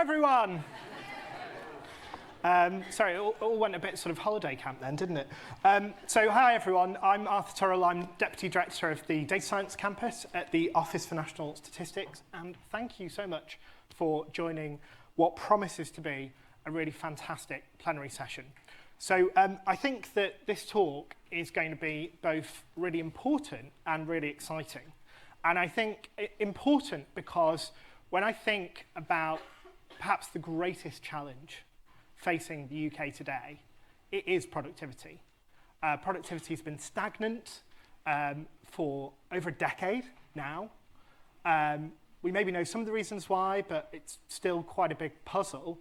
everyone. Sorry, it all went a bit sort of holiday camp then, didn't it? So hi everyone, I'm Arthur Turrell. I'm Deputy Director of the Data Science Campus at the Office for National Statistics, and thank you so much for joining what promises to be a really fantastic plenary session. So I think that this talk is going to be both really important and really exciting. And I think important because when I think about perhaps the greatest challenge facing the UK today, it is productivity. Productivity has been stagnant for over a decade now. We maybe know some of the reasons why, but it's still quite a big puzzle.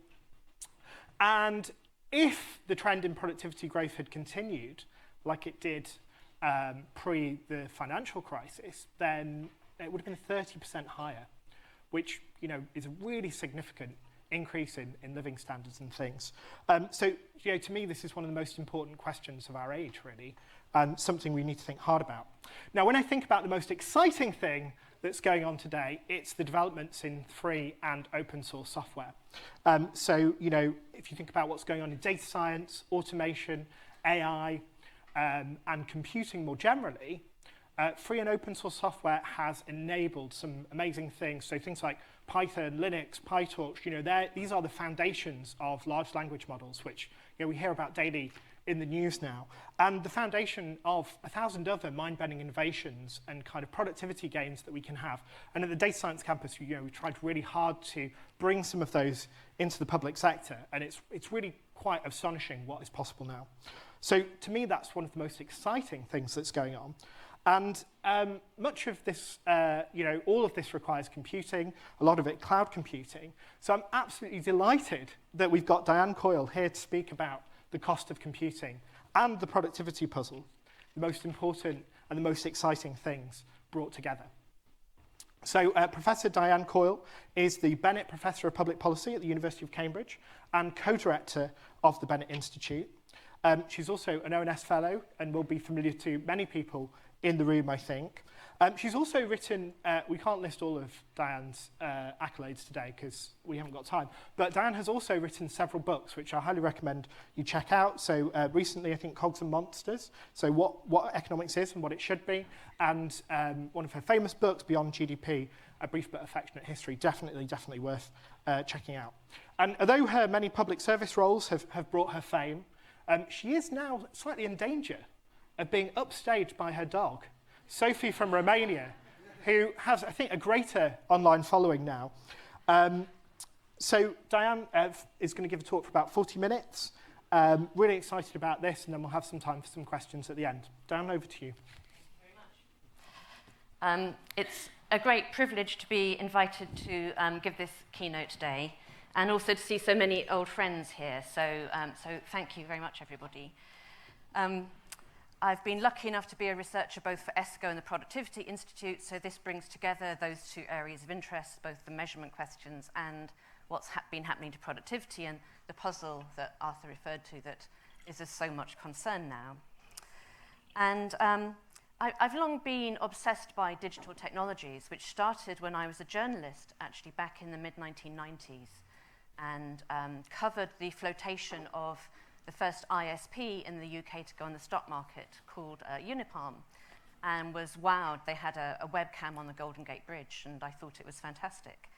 And if the trend in productivity growth had continued like it did pre the financial crisis, then it would have been 30% higher, which is a really significant increase in living standards and things. So to me, this is one of the most important questions of our age, really, and something we need to think hard about. Now, when I think about the most exciting thing that's going on today, it's the developments in free and open source software. So if you think about what's going on in data science, automation, AI, and computing more generally, free and open source software has enabled some amazing things. So things like Python, Linux, PyTorch, these are the foundations of large language models, which we hear about daily in the news now. And the foundation of 1,000 other mind-bending innovations and kind of productivity gains that we can have. And at the Data Science Campus, we tried really hard to bring some of those into the public sector. And it's really quite astonishing what is possible now. So to me, that's one of the most exciting things that's going on. And much of this, all of this requires computing, a lot of it cloud computing. So I'm absolutely delighted that we've got Diane Coyle here to speak about the cost of computing and the productivity puzzle, the most important and the most exciting things brought together. So Professor Diane Coyle is the Bennett Professor of Public Policy at the University of Cambridge and co-director of the Bennett Institute. She's also an ONS Fellow and will be familiar to many people in the room, I think. She's also written, we can't list all of Diane's accolades today because we haven't got time, but Diane has also written several books which I highly recommend you check out. So recently, I think Cogs and Monsters, so what economics is and what it should be, and one of her famous books, Beyond GDP, A Brief But Affectionate History, definitely worth checking out. And although her many public service roles have brought her fame, she is now slightly in danger of being upstaged by her dog, Sophie from Romania, who has, I think, a greater online following now. So Diane is going to give a talk for about 40 minutes. Really excited about this, and then we'll have some time for some questions at the end. Diane, over to you. Thank you very much. It's a great privilege to be invited to give this keynote today, and also to see so many old friends here. So thank you very much, everybody. I've been lucky enough to be a researcher both for ESCO and the Productivity Institute, so this brings together those two areas of interest, both the measurement questions and what's been happening to productivity and the puzzle that Arthur referred to that is of so much concern now. And I've long been obsessed by digital technologies, which started when I was a journalist, actually back in the mid-1990s, and covered the flotation of the first ISP in the UK to go on the stock market called Unipalm, and was wowed. They had a webcam on the Golden Gate Bridge, and I thought it was fantastic.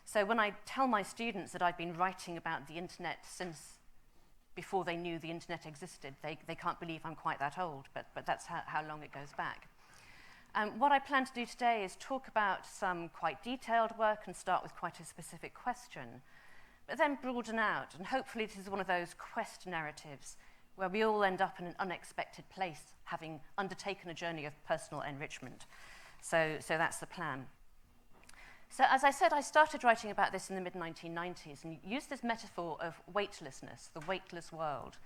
So when I tell my students that I've been writing about the internet since before they knew the internet existed, they can't believe I'm quite that old, but that's how long it goes back. What I plan to do today is talk about some quite detailed work and start with quite a specific question, but then broaden out, and hopefully this is one of those quest narratives where we all end up in an unexpected place, having undertaken a journey of personal enrichment. So that's the plan. So as I said, I started writing about this in the mid-1990s and used this metaphor of weightlessness, the weightless world,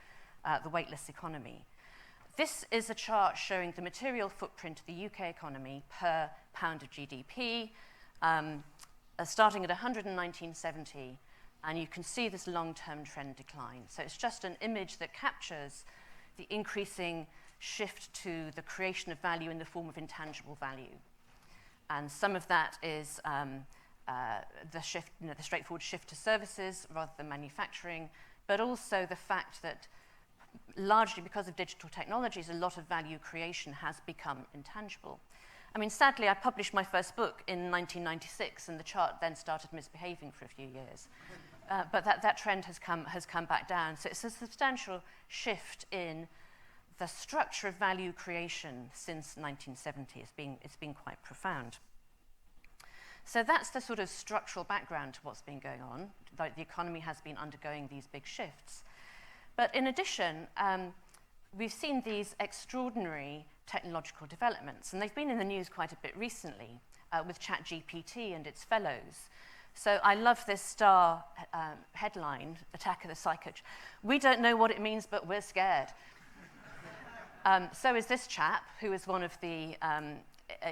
the weightless economy. This is a chart showing the material footprint of the UK economy per pound of GDP, starting at 100 in 1970, and you can see this long-term trend decline. So it's just an image that captures the increasing shift to the creation of value in the form of intangible value. And some of that is the shift, the straightforward shift to services rather than manufacturing, but also the fact that largely because of digital technologies, a lot of value creation has become intangible. I mean, sadly, I published my first book in 1996, and the chart then started misbehaving for a few years. But that trend has come back down. So it's a substantial shift in the structure of value creation since 1970. It's been quite profound. So that's the sort of structural background to what's been going on. Like the economy has been undergoing these big shifts. But in addition, we've seen these extraordinary technological developments, and they've been in the news quite a bit recently with ChatGPT and its fellows. So I love this star headline, Attack of the Psycho. We don't know what it means, but we're scared. So is this chap, who is one of the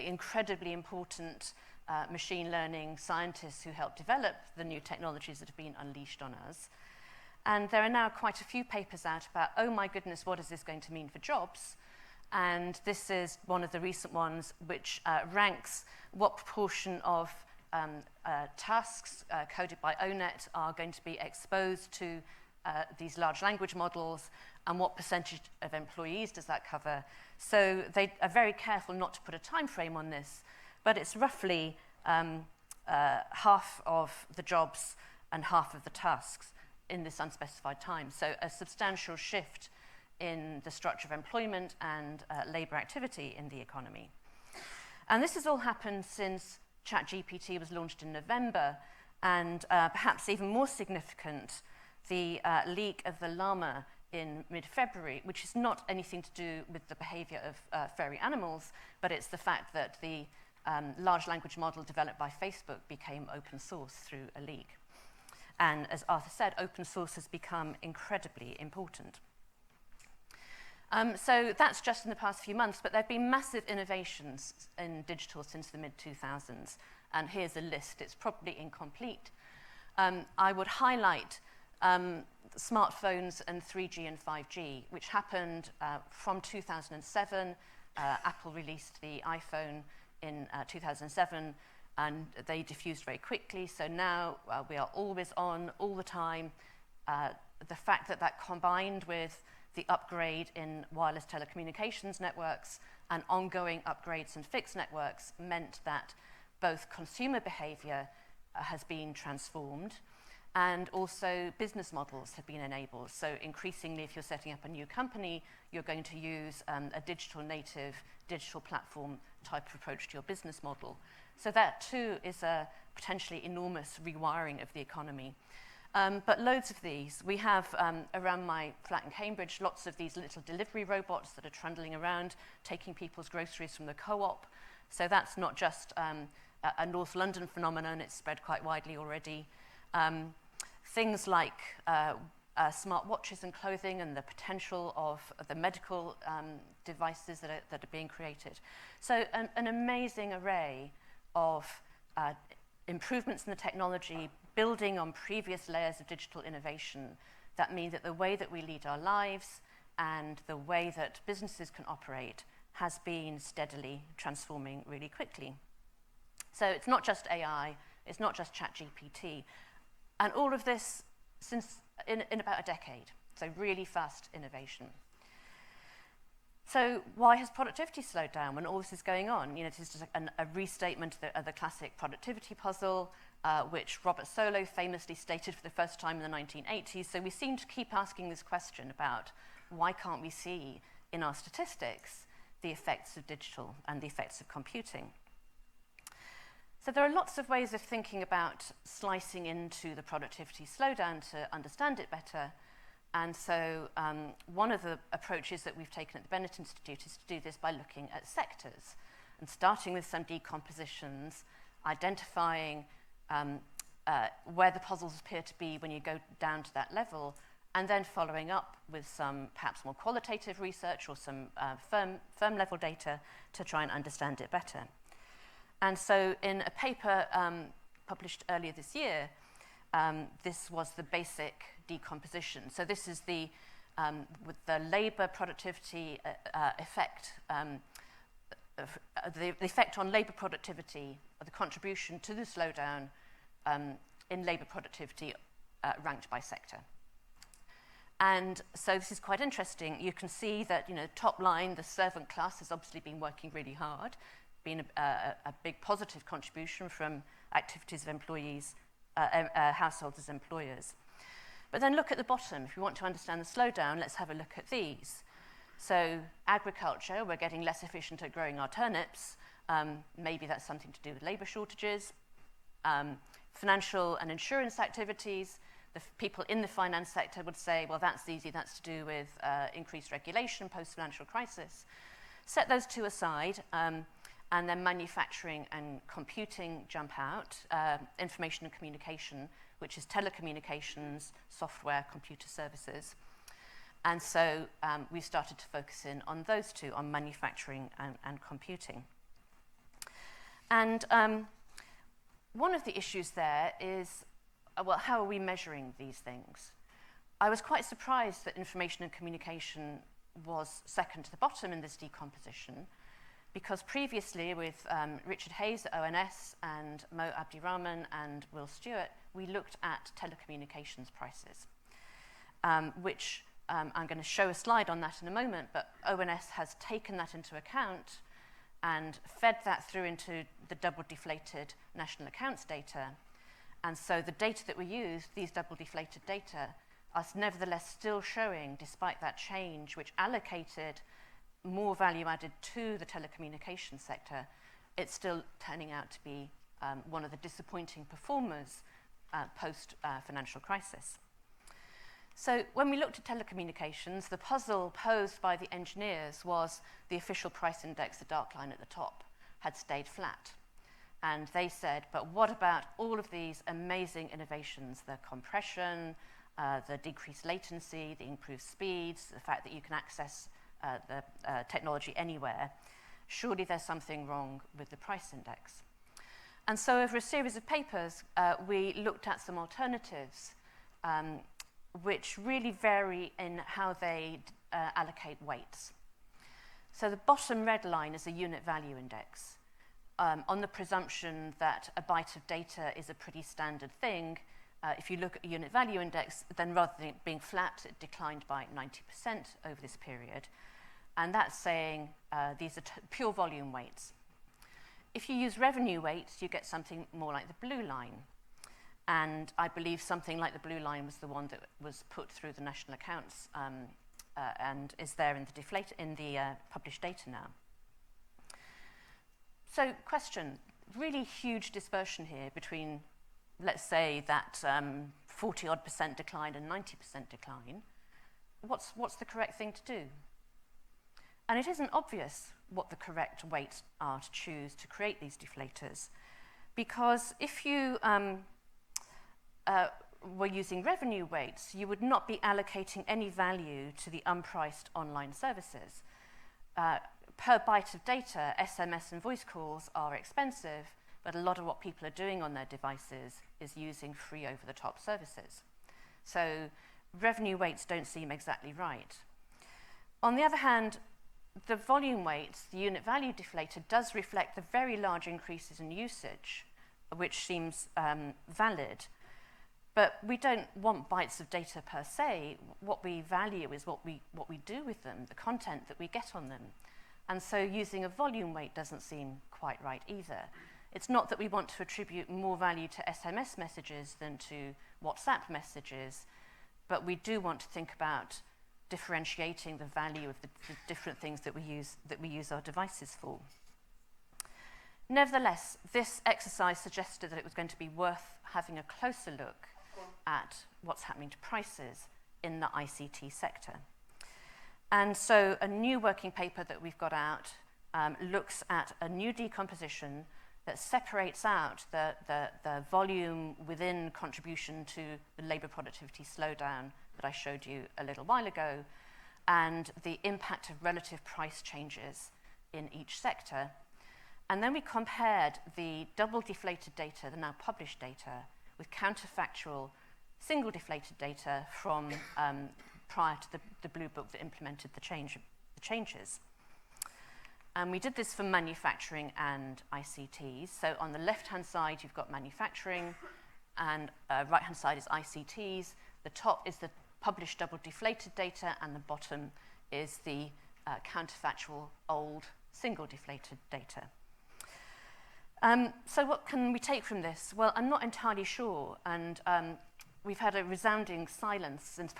incredibly important machine learning scientists who helped develop the new technologies that have been unleashed on us. And there are now quite a few papers out about, oh my goodness, what is this going to mean for jobs? And this is one of the recent ones which ranks what proportion of tasks coded by ONET are going to be exposed to these large language models, and what percentage of employees does that cover. So they are very careful not to put a time frame on this, but it's roughly half of the jobs and half of the tasks in this unspecified time. So a substantial shift in the structure of employment and labour activity in the economy. And this has all happened since ChatGPT was launched in November, and perhaps even more significant, the leak of the llama in mid-February, which is not anything to do with the behaviour of furry animals, but it's the fact that the large language model developed by Facebook became open source through a leak. And as Arthur said, open source has become incredibly important. So that's just in the past few months, but there have been massive innovations in digital since the mid-2000s. And here's a list. It's probably incomplete. I would highlight smartphones and 3G and 5G, which happened from 2007. Apple released the iPhone in 2007, and they diffused very quickly. So now we are always on, all the time. The fact that that combined with the upgrade in wireless telecommunications networks and ongoing upgrades in fixed networks meant that both consumer behavior has been transformed, and also business models have been enabled. So increasingly, if you're setting up a new company, you're going to use a digital native, digital platform type of approach to your business model. So that too is a potentially enormous rewiring of the economy. But loads of these. We have, around my flat in Cambridge, lots of these little delivery robots that are trundling around, taking people's groceries from the co-op. So that's not just a North London phenomenon, it's spread quite widely already. Things like smart watches and clothing, and the potential of the medical devices that are being created. So an amazing array of improvements in the technology, building on previous layers of digital innovation that mean that the way that we lead our lives and the way that businesses can operate has been steadily transforming really quickly. So it's not just AI, it's not just ChatGPT, and all of this since in about a decade, so really fast innovation. So why has productivity slowed down when all this is going on? You know, it is just a restatement of the classic productivity puzzle, which Robert Solow famously stated for the first time in the 1980s. So we seem to keep asking this question about why can't we see in our statistics the effects of digital and the effects of computing. So there are lots of ways of thinking about slicing into the productivity slowdown to understand it better. And so one of the approaches that we've taken at the Bennett Institute is to do this by looking at sectors and starting with some decompositions, identifying where the puzzles appear to be when you go down to that level, and then following up with some perhaps more qualitative research or some firm level data to try and understand it better. And so in a paper published earlier this year, this was the basic decomposition. So this is the with the labour productivity effect the effect on labour productivity, or the contribution to the slowdown in labour productivity ranked by sector. And so this is quite interesting. You can see that, top line, the servant class has obviously been working really hard, been a big positive contribution from activities of employees, households as employers. But then look at the bottom. If we want to understand the slowdown, let's have a look at these. So agriculture, we're getting less efficient at growing our turnips. Maybe that's something to do with labour shortages. Financial and insurance activities, the people in the finance sector would say, well, that's easy, that's to do with increased regulation post-financial crisis. Set those two aside, and then manufacturing and computing jump out, information and communication, which is telecommunications, software, computer services. And so we started to focus in on those two, on manufacturing and computing. And one of the issues there is, well, how are we measuring these things? I was quite surprised that information and communication was second to the bottom in this decomposition, because previously with Richard Hayes at ONS and Mo Abdirahman and Will Stewart, we looked at telecommunications prices, which I'm going to show a slide on that in a moment, but ONS has taken that into account and fed that through into the double deflated national accounts data. And so the data that we use, these double deflated data, are nevertheless still showing, despite that change, which allocated more value added to the telecommunications sector, it's still turning out to be one of the disappointing performers post-financial crisis. So when we looked at telecommunications, the puzzle posed by the engineers was the official price index, the dark line at the top, had stayed flat. And they said, but what about all of these amazing innovations, the compression, the decreased latency, the improved speeds, the fact that you can access the technology anywhere? Surely there's something wrong with the price index. And so over a series of papers, we looked at some alternatives which really vary in how they allocate weights. So the bottom red line is a unit value index. On the presumption that a byte of data is a pretty standard thing, if you look at a unit value index, then rather than it being flat, it declined by 90% over this period. And that's saying these are pure volume weights. If you use revenue weights, you get something more like the blue line. And I believe something like the blue line was the one that was put through the national accounts and is there in the published data now. So question, really huge dispersion here between, let's say, that 40-odd% decline and 90% decline. What's the correct thing to do? And it isn't obvious what the correct weights are to choose to create these deflators, because if you were using revenue weights, you would not be allocating any value to the unpriced online services. Per byte of data, SMS and voice calls are expensive, but a lot of what people are doing on their devices is using free over-the-top services. So revenue weights don't seem exactly right. On the other hand, the volume weights, the unit value deflator, does reflect the very large increases in usage, which seems valid. But we don't want bytes of data per se. What we value is what we do with them, the content that we get on them. And so using a volume weight doesn't seem quite right either. It's not that we want to attribute more value to SMS messages than to WhatsApp messages, but we do want to think about differentiating the value of the different things that we use our devices for. Nevertheless, this exercise suggested that it was going to be worth having a closer look at what's happening to prices in the ICT sector. And so a new working paper that we've got out looks at a new decomposition that separates out the volume within contribution to the labour productivity slowdown that I showed you a little while ago, and the impact of relative price changes in each sector. And then we compared the double deflated data, the now published data, with counterfactual single deflated data from prior to the Blue Book that implemented the changes. And we did this for manufacturing and ICTs. So on the left-hand side, you've got manufacturing, and right-hand side is ICTs. The top is the published double deflated data, and the bottom is the counterfactual old single deflated data. So what can we take from this? Well, I'm not entirely sure, and we've had a resounding silence since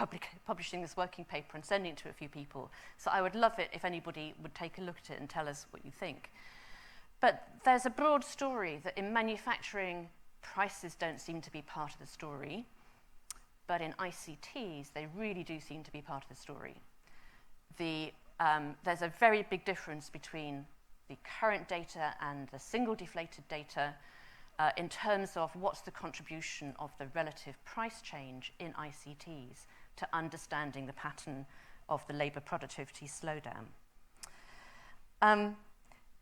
publishing this working paper and sending it to a few people. So I would love it if anybody would take a look at it and tell us what you think. But there's a broad story that in manufacturing, prices don't seem to be part of the story, but in ICTs, they really do seem to be part of the story. There's a very big difference between the current data and the single deflated data in terms of what's the contribution of the relative price change in ICTs to understanding the pattern of the labour productivity slowdown.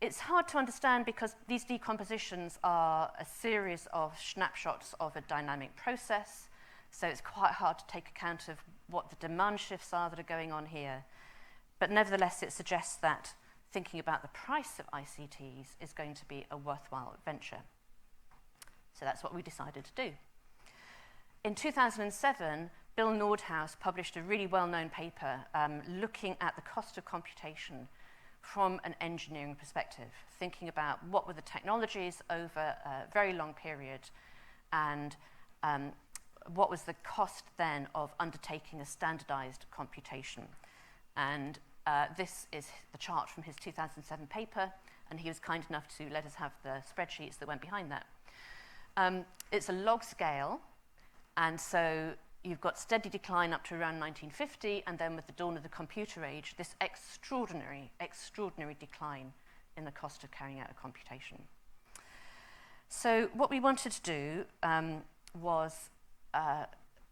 It's hard to understand because these decompositions are a series of snapshots of a dynamic process, so it's quite hard to take account of what the demand shifts are that are going on here. But nevertheless, it suggests that thinking about the price of ICTs is going to be a worthwhile venture. So that's what we decided to do. In 2007, Bill Nordhaus published a really well-known paper looking at the cost of computation from an engineering perspective, thinking about what were the technologies over a very long period and what was the cost then of undertaking a standardized computation. And this is the chart from his 2007 paper, and he was kind enough to let us have the spreadsheets that went behind that. It's a log scale, and so you've got steady decline up to around 1950, and then with the dawn of the computer age, this extraordinary decline in the cost of carrying out a computation. So what we wanted to do was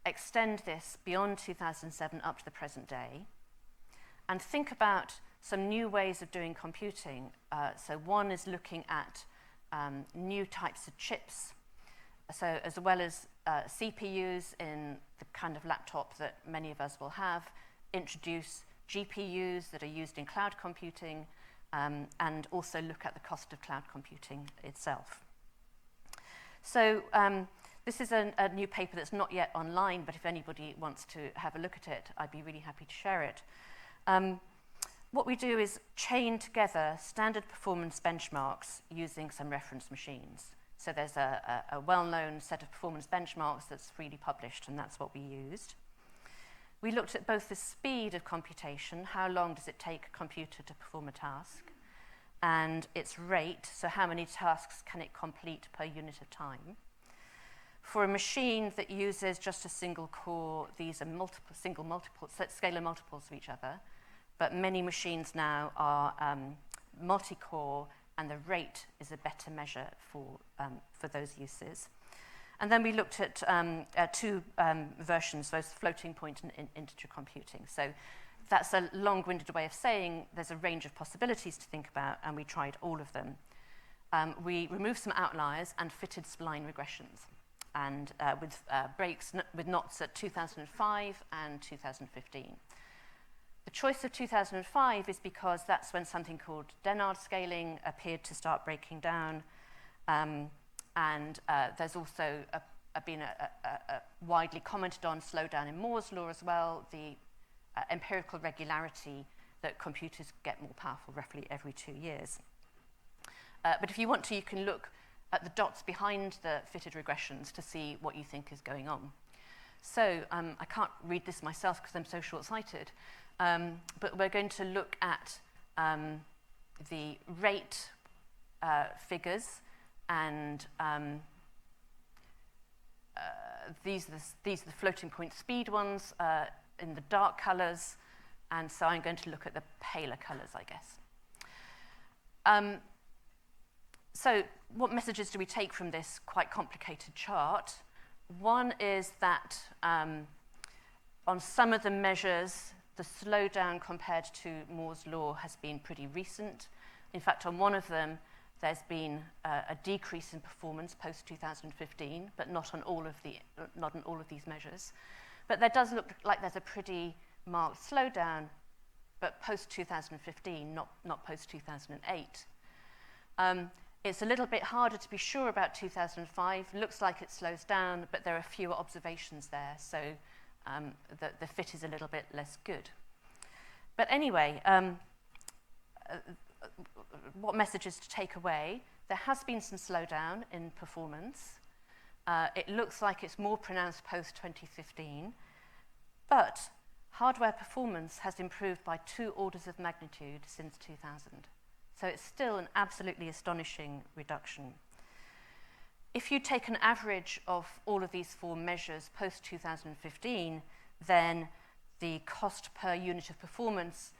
extend this beyond 2007 up to the present day, and think about some new ways of doing computing. So one is looking at new types of chips. So as well as CPUs in the kind of laptop that many of us will have, introduce GPUs that are used in cloud computing, and also look at the cost of cloud computing itself. So this is a new paper that's not yet online, but if anybody wants to have a look at it, I'd be really happy to share it. What we do is chain together standard performance benchmarks using some reference machines. So there's a well-known set of performance benchmarks that's freely published, and that's what we used. We looked at both the speed of computation, how long does it take a computer to perform a task, and its rate, so how many tasks can it complete per unit of time. For a machine that uses just a single core, these are scalar multiples of each other, but many machines now are multi-core, and the rate is a better measure for those uses. And then we looked at two versions, those floating point and integer computing. So that's a long-winded way of saying there's a range of possibilities to think about, and we tried all of them. We removed some outliers and fitted spline regressions, and with breaks with knots at 2005 and 2015. The choice of 2005 is because that's when something called Dennard scaling appeared to start breaking down, and there's also been a widely commented on slowdown in Moore's law as well, the empirical regularity that computers get more powerful roughly every 2 years. But if you want to, you can look at the dots behind the fitted regressions to see what you think is going on. So I can't read this myself because I'm so short-sighted, but we're going to look at the rate figures, and these are the floating point speed ones in the dark colours, and so I'm going to look at the paler colours, I guess. So what messages do we take from this quite complicated chart? One is that on some of the measures, the slowdown compared to Moore's law has been pretty recent. In fact, on one of them, there's been a decrease in performance post-2015, but not on all of these measures. But there does look like there's a pretty marked slowdown but post-2015, not post-2008. It's a little bit harder to be sure about 2005. Looks like it slows down, but there are fewer observations there, so the fit is a little bit less good. But anyway, what messages to take away? There has been some slowdown in performance. It looks like it's more pronounced post-2015, but hardware performance has improved by 2 orders of magnitude since 2000. So it's still an absolutely astonishing reduction. If you take an average of all of these 4 measures post-2015, then the cost per unit of performance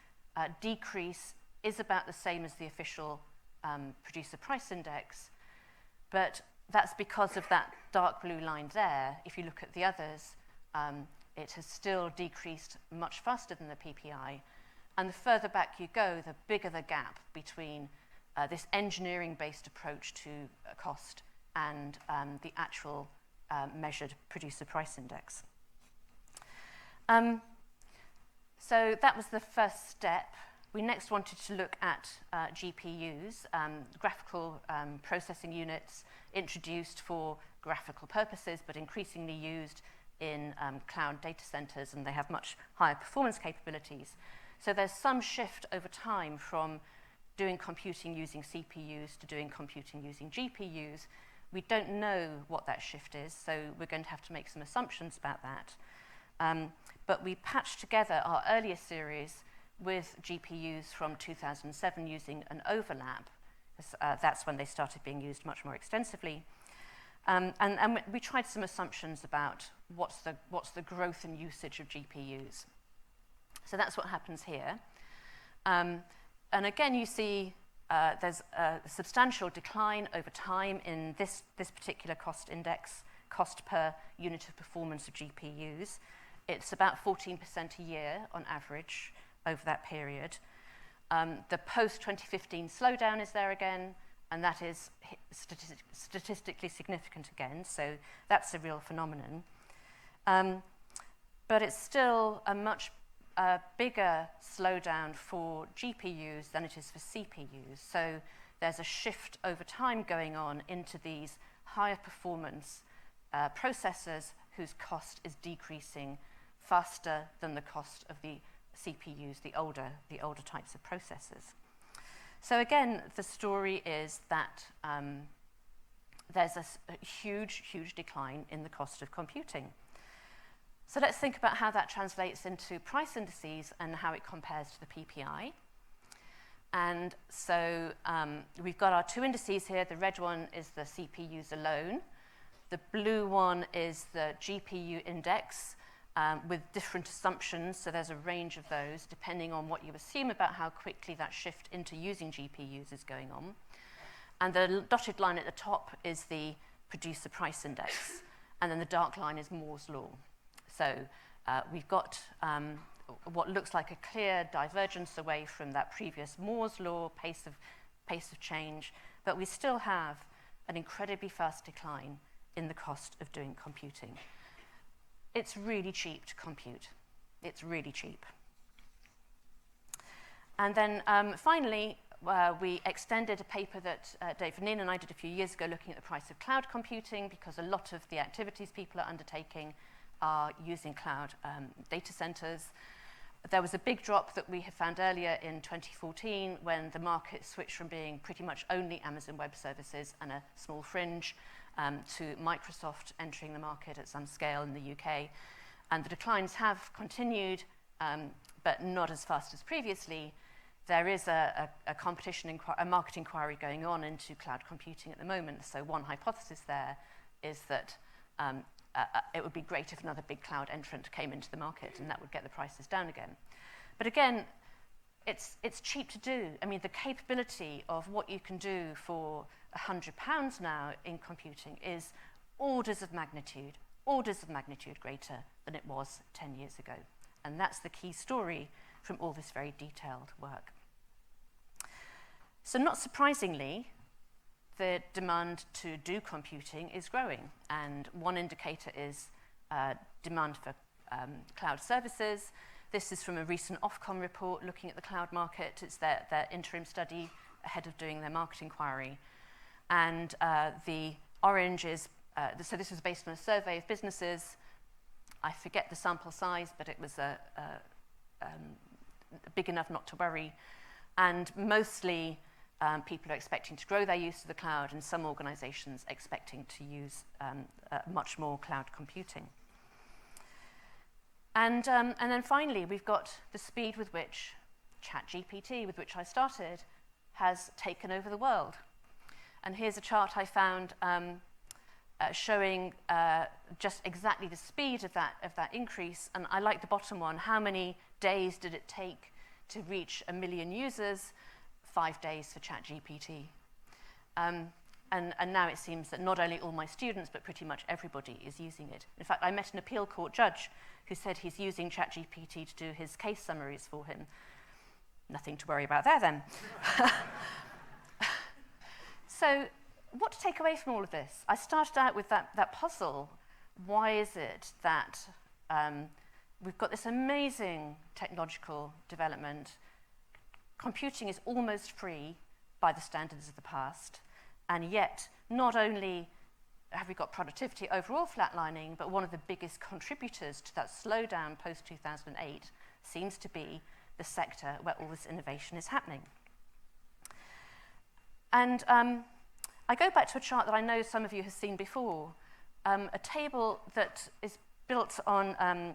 decrease is about the same as the official producer price index, but that's because of that dark blue line there. If you look at the others, it has still decreased much faster than the PPI. And the further back you go, the bigger the gap between this engineering-based approach to cost and the actual measured producer price index. So that was the first step. We next wanted to look at GPUs, graphical processing units introduced for graphical purposes, but increasingly used in cloud data centers, and they have much higher performance capabilities. So there's some shift over time from doing computing using CPUs to doing computing using GPUs. We don't know what that shift is, so we're going to have to make some assumptions about that. But we patched together our earlier series with GPUs from 2007 using an overlap. That's when they started being used much more extensively. And we tried some assumptions about what's the growth and usage of GPUs. So that's what happens here. And again, you see there's a substantial decline over time in this particular cost index, cost per unit of performance of GPUs. It's about 14% a year on average over that period. The post-2015 slowdown is there again, and that is statistically significant again, so that's a real phenomenon. But it's still a much bigger slowdown for GPUs than it is for CPUs. So there's a shift over time going on into these higher performance processors whose cost is decreasing faster than the cost of the CPUs, the older types of processors. So again, the story is that there's a huge decline in the cost of computing. So let's think about how that translates into price indices and how it compares to the PPI. And so we've got our 2 indices here. The red one is the CPUs alone. The blue one is the GPU index with different assumptions. So there's a range of those depending on what you assume about how quickly that shift into using GPUs is going on. And the dotted line at the top is the producer price index. And then the dark line is Moore's law. So we've got what looks like a clear divergence away from that previous Moore's law pace of change, but we still have an incredibly fast decline in the cost of doing computing. It's really cheap to compute. It's really cheap. And then finally, we extended a paper that Dave Vernin and I did a few years ago looking at the price of cloud computing, because a lot of the activities people are undertaking are using cloud data centers. There was a big drop that we had found earlier in 2014 when the market switched from being pretty much only Amazon Web Services and a small fringe to Microsoft entering the market at some scale in the UK. And the declines have continued, but not as fast as previously. There is a market inquiry going on into cloud computing at the moment. So one hypothesis there is that it would be great if another big cloud entrant came into the market, and that would get the prices down again. But again, it's cheap to do. I mean, the capability of what you can do for £100 now in computing is orders of magnitude greater than it was 10 years ago. And that's the key story from all this very detailed work. So not surprisingly, the demand to do computing is growing. And one indicator is demand for cloud services. This is from a recent Ofcom report looking at the cloud market. It's their interim study ahead of doing their market inquiry. And the orange is, so this was based on a survey of businesses. I forget the sample size, but it was big enough not to worry. And mostly people are expecting to grow their use of the cloud, and some organizations expecting to use much more cloud computing. And then finally, we've got the speed with which ChatGPT, with which I started, has taken over the world. And here's a chart I found showing just exactly the speed of that increase. And I like the bottom one. How many days did it take to reach 1 million users? 5 days for ChatGPT. And now it seems that not only all my students, but pretty much everybody is using it. In fact, I met an appeal court judge who said he's using ChatGPT to do his case summaries for him. Nothing to worry about there then. So what to take away from all of this? I started out with that puzzle. Why is it that we've got this amazing technological development? Computing is almost free by the standards of the past, and yet not only have we got productivity overall flatlining, but one of the biggest contributors to that slowdown post-2008 seems to be the sector where all this innovation is happening. And I go back to a chart that I know some of you have seen before, a table that is built on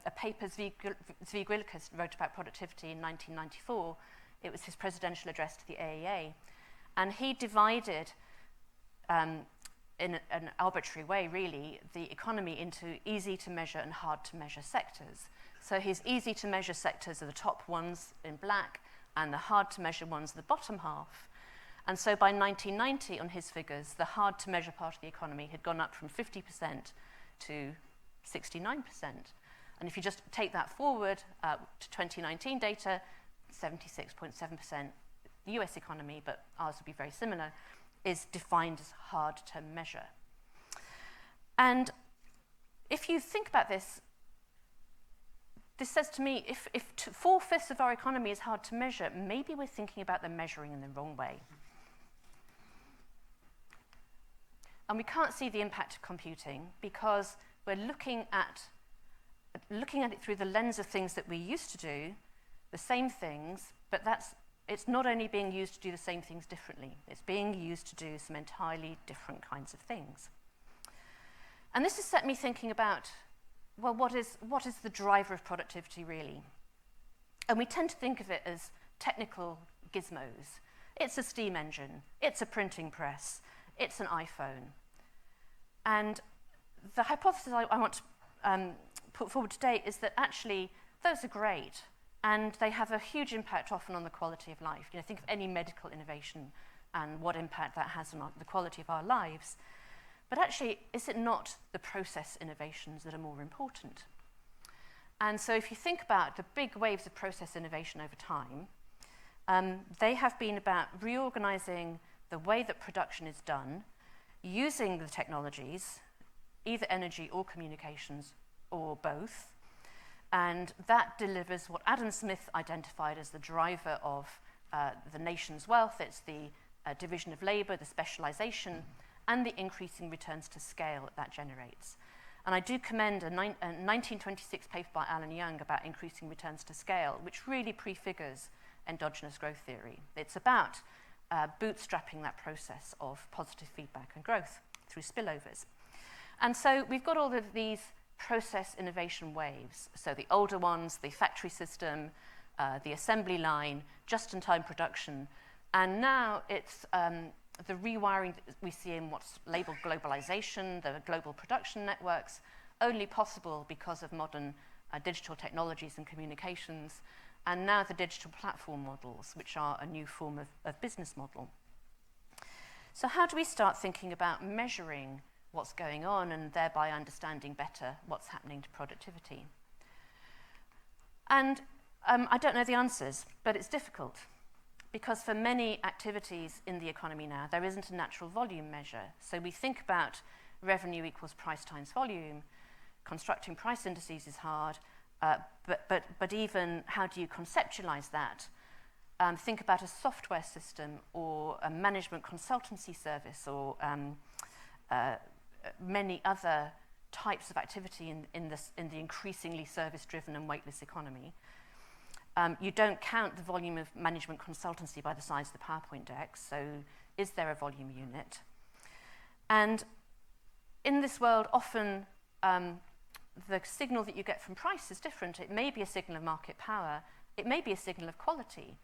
a paper Zvigilkas wrote about productivity in 1994. It was his presidential address to the AEA. And he divided, in an arbitrary way really, the economy into easy to measure and hard to measure sectors. So his easy to measure sectors are the top ones in black, and the hard to measure ones are the bottom half. And so by 1990, on his figures, the hard to measure part of the economy had gone up from 50% to 69%. And if you just take that forward to 2019 data, 76.7%, the US economy, but ours would be very similar, is defined as hard to measure. And if you think about this, this says to me, if 4/5 of our economy is hard to measure, maybe we're thinking about the measuring in the wrong way. And we can't see the impact of computing because we're looking at it through the lens of things that we used to do, the same things, but it's not only being used to do the same things differently, it's being used to do some entirely different kinds of things. And this has set me thinking about, well, what is the driver of productivity really? And we tend to think of it as technical gizmos. It's a steam engine, it's a printing press, it's an iPhone. And the hypothesis I want to put forward today is that actually those are great, and they have a huge impact often on the quality of life. Think of any medical innovation and what impact that has on the quality of our lives. But actually, is it not the process innovations that are more important? And so if you think about the big waves of process innovation over time, they have been about reorganizing the way that production is done, using the technologies, either energy or communications, or both. And that delivers what Adam Smith identified as the driver of the nation's wealth. It's the division of labor, the specialization, and the increasing returns to scale that generates. And I do commend a 1926 paper by Alan Young about increasing returns to scale, which really prefigures endogenous growth theory. It's about bootstrapping that process of positive feedback and growth through spillovers. And so we've got all of these process innovation waves. So the older ones, the factory system, the assembly line, just-in-time production. And now it's the rewiring that we see in what's labeled globalization, the global production networks, only possible because of modern digital technologies and communications, and now the digital platform models, which are a new form of business model. So how do we start thinking about measuring what's going on and thereby understanding better what's happening to productivity? And I don't know the answers, but it's difficult because for many activities in the economy now, there isn't a natural volume measure. So we think about revenue equals price times volume. Constructing price indices is hard, But even how do you conceptualize that? Think about a software system or a management consultancy service or many other types of activity in the increasingly service-driven and weightless economy. You don't count the volume of management consultancy by the size of the PowerPoint deck, so is there a volume unit? And in this world, often the signal that you get from price is different. It may be a signal of market power. It may be a signal of quality.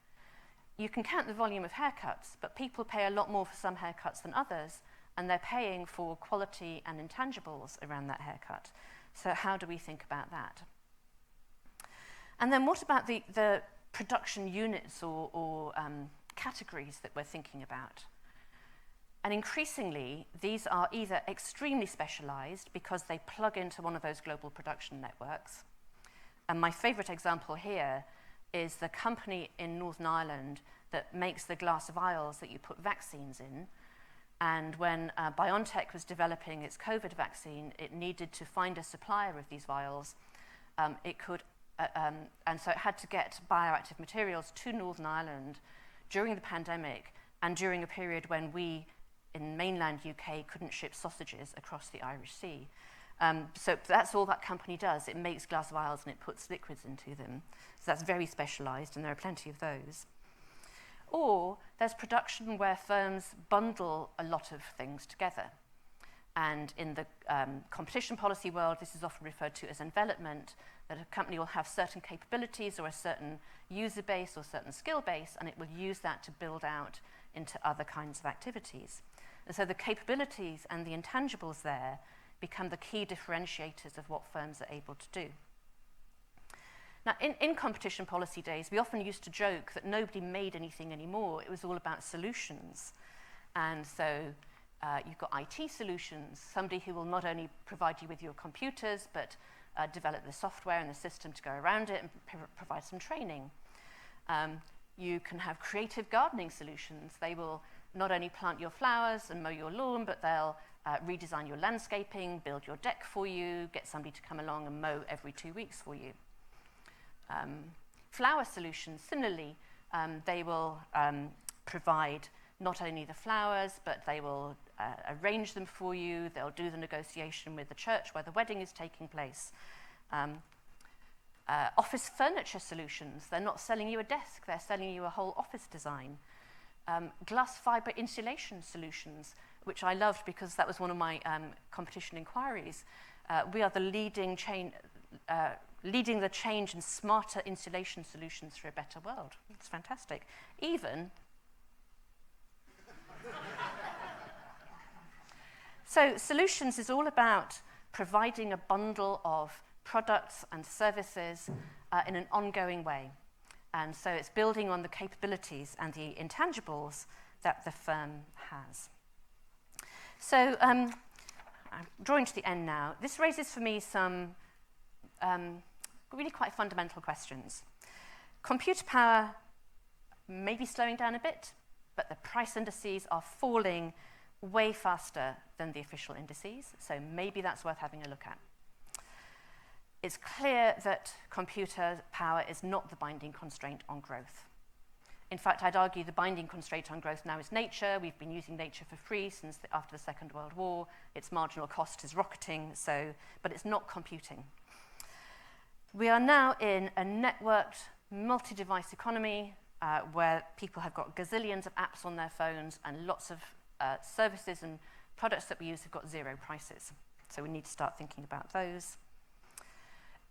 You can count the volume of haircuts, but people pay a lot more for some haircuts than others, and they're paying for quality and intangibles around that haircut. So how do we think about that? And then what about the production units or categories that we're thinking about? And increasingly, these are either extremely specialized because they plug into one of those global production networks. And my favorite example here is the company in Northern Ireland that makes the glass vials that you put vaccines in. And when BioNTech was developing its COVID vaccine, it needed to find a supplier of these vials. And so it had to get bioactive materials to Northern Ireland during the pandemic and during a period when we, in mainland UK, couldn't ship sausages across the Irish Sea. So that's all that company does. It makes glass vials and it puts liquids into them. So that's very specialized, and there are plenty of those. Or there's production where firms bundle a lot of things together. And in the competition policy world, this is often referred to as envelopment, that a company will have certain capabilities or a certain user base or certain skill base, and it will use that to build out into other kinds of activities. And so the capabilities and the intangibles there become the key differentiators of what firms are able to do. Now, in competition policy days, we often used to joke that nobody made anything anymore. It was all about solutions. And so you've got IT solutions, somebody who will not only provide you with your computers, but develop the software and the system to go around it and provide some training. You can have creative gardening solutions. They will not only plant your flowers and mow your lawn, but they'll redesign your landscaping, build your deck for you, get somebody to come along and mow every 2 weeks for you. Flower solutions, similarly, they will provide not only the flowers, but they will arrange them for you. They'll do the negotiation with the church where the wedding is taking place. Office furniture solutions, they're not selling you a desk, they're selling you a whole office design. Glass fiber insulation solutions, which I loved because that was one of my competition inquiries. We are the leading the change in smarter insulation solutions for a better world. It's fantastic. So solutions is all about providing a bundle of products and services in an ongoing way. And so it's building on the capabilities and the intangibles that the firm has. So I'm drawing to the end now. This raises for me some really quite fundamental questions. Computer power may be slowing down a bit, but the price indices are falling way faster than the official indices, so maybe that's worth having a look at. It's clear that computer power is not the binding constraint on growth. In fact, I'd argue the binding constraint on growth now is nature. We've been using nature for free since after the Second World War. Its marginal cost is rocketing, but it's not computing. We are now in a networked, multi-device economy where people have got gazillions of apps on their phones and lots of services and products that we use have got zero prices. So we need to start thinking about those.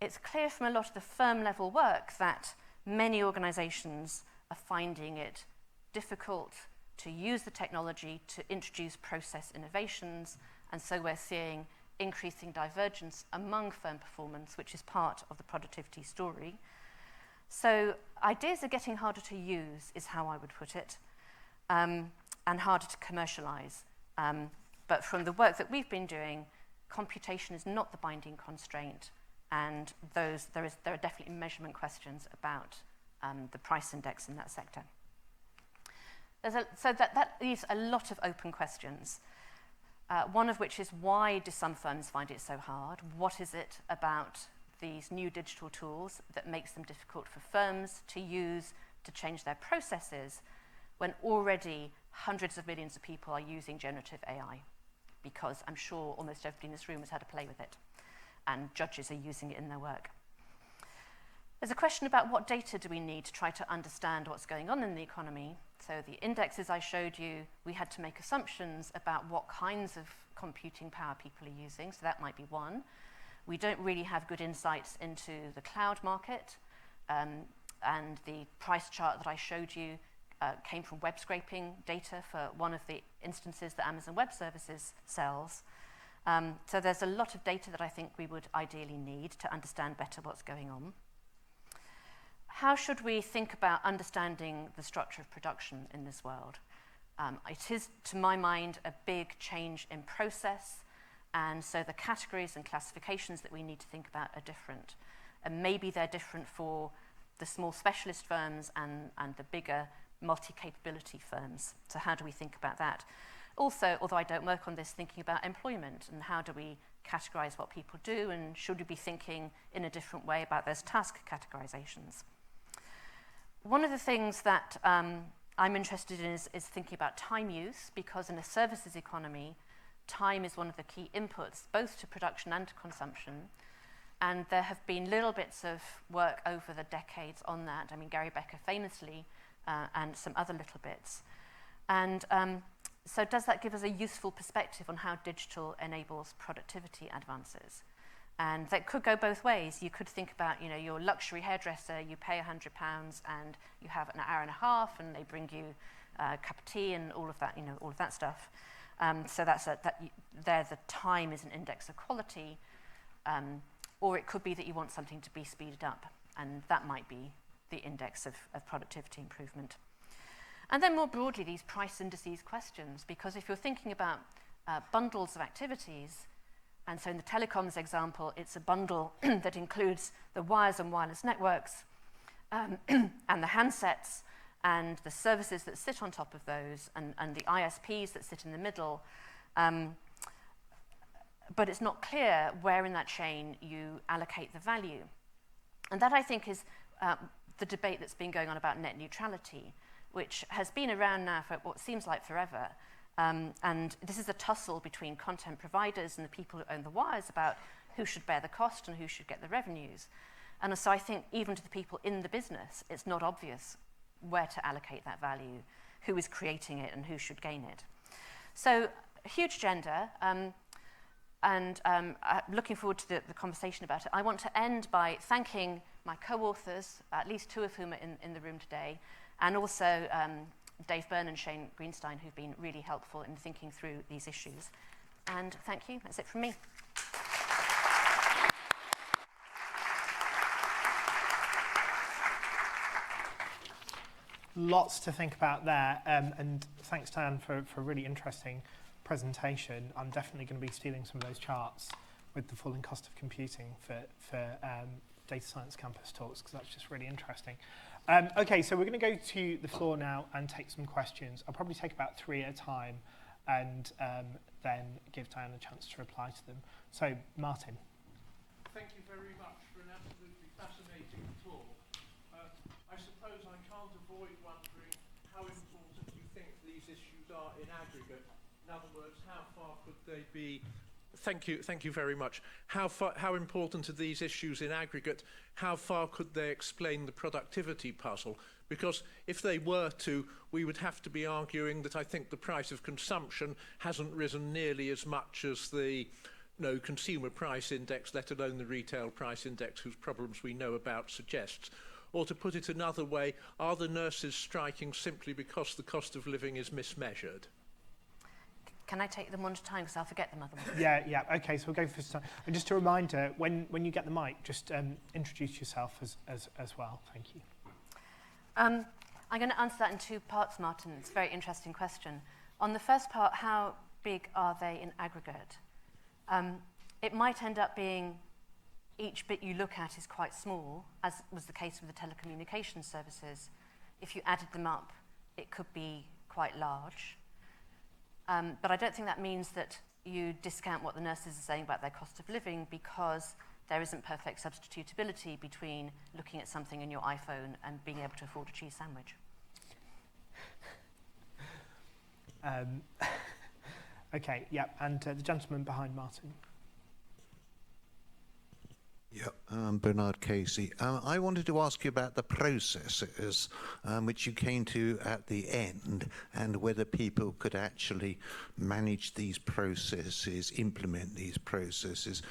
It's clear from a lot of the firm level work that many organizations are finding it difficult to use the technology to introduce process innovations, and so we're seeing increasing divergence among firm performance, which is part of the productivity story. So ideas are getting harder to use, is how I would put it, and harder to commercialize. But from the work that we've been doing, computation is not the binding constraint, and there are definitely measurement questions about the price index in that sector. So that leaves a lot of open questions. One of which is, why do some firms find it so hard? What is it about these new digital tools that makes them difficult for firms to use to change their processes when already hundreds of millions of people are using generative AI? Because I'm sure almost everybody in this room has had a play with it, and judges are using it in their work. There's a question about what data do we need to try to understand what's going on in the economy. So the indexes I showed you, we had to make assumptions about what kinds of computing power people are using, so that might be one. We don't really have good insights into the cloud market, and the price chart that I showed you came from web scraping data for one of the instances that Amazon Web Services sells. So there's a lot of data that I think we would ideally need to understand better what's going on. How should we think about understanding the structure of production in this world? It is, to my mind, a big change in process, and so the categories and classifications that we need to think about are different. And maybe they're different for the small specialist firms and the bigger multi-capability firms. So how do we think about that? Also, although I don't work on this, thinking about employment and how do we categorize what people do, and should we be thinking in a different way about those task categorizations? One of the things that I'm interested in is thinking about time use, because in a services economy, time is one of the key inputs, both to production and to consumption. And there have been little bits of work over the decades on that. I mean, Gary Becker famously, and some other little bits. And so does that give us a useful perspective on how digital enables productivity advances? And that could go both ways. You could think about, you know, your luxury hairdresser, you pay £100 and you have an hour and a half and they bring you a cup of tea and all of that, you know, all of that stuff. So that's there the time is an index of quality, or it could be that you want something to be speeded up, and that might be the index of productivity improvement. And then more broadly, these price indices questions, because if you're thinking about bundles of activities, and so in the telecoms example, it's a bundle that includes the wires and wireless networks, and the handsets, and the services that sit on top of those, and the ISPs that sit in the middle. But it's not clear where in that chain you allocate the value. And that, I think, is the debate that's been going on about net neutrality, which has been around now for what seems like forever. And this is a tussle between content providers and the people who own the wires about who should bear the cost and who should get the revenues. And so I think even to the people in the business, it's not obvious where to allocate that value, who is creating it and who should gain it. So a huge agenda, and looking forward to the conversation about it. I want to end by thanking my co-authors, at least two of whom are in the room today, and also Dave Byrne and Shane Greenstein, who've been really helpful in thinking through these issues. And thank you. That's it from me. Lots to think about there, and thanks, Diane, for a really interesting presentation. I'm definitely going to be stealing some of those charts with the falling cost of computing for Data Science Campus talks, because that's just really interesting. Okay, so we're going to go to the floor now and take some questions. I'll probably take about 3 at a time, and then give Diane a chance to reply to them. So, Martin. Thank you very much for an absolutely fascinating talk. I suppose I can't avoid wondering how important you think these issues are in aggregate. In other words, how far could they be? Thank you very much. How important are these issues in aggregate? How far could they explain the productivity puzzle? Because if they were to, we would have to be arguing that I think the price of consumption hasn't risen nearly as much as the consumer price index, let alone the retail price index, whose problems we know about suggests. Or to put it another way, are the nurses striking simply because the cost of living is mismeasured? Can I take them one at a time, because I'll forget them otherwise? Yeah. Okay, so we'll go for this time. And just a reminder, when you get the mic, just introduce yourself as well. Thank you. I'm going to answer that in 2 parts, Martin. It's a very interesting question. On the first part, how big are they in aggregate? It might end up being each bit you look at is quite small, as was the case with the telecommunications services. If you added them up, it could be quite large. But I don't think that means that you discount what the nurses are saying about their cost of living, because there isn't perfect substitutability between looking at something in your iPhone and being able to afford a cheese sandwich. Okay, yeah, and the gentleman behind Martin. Yeah, Bernard Casey. I wanted to ask you about the processes which you came to at the end, and whether people could actually manage these processes, implement these processes.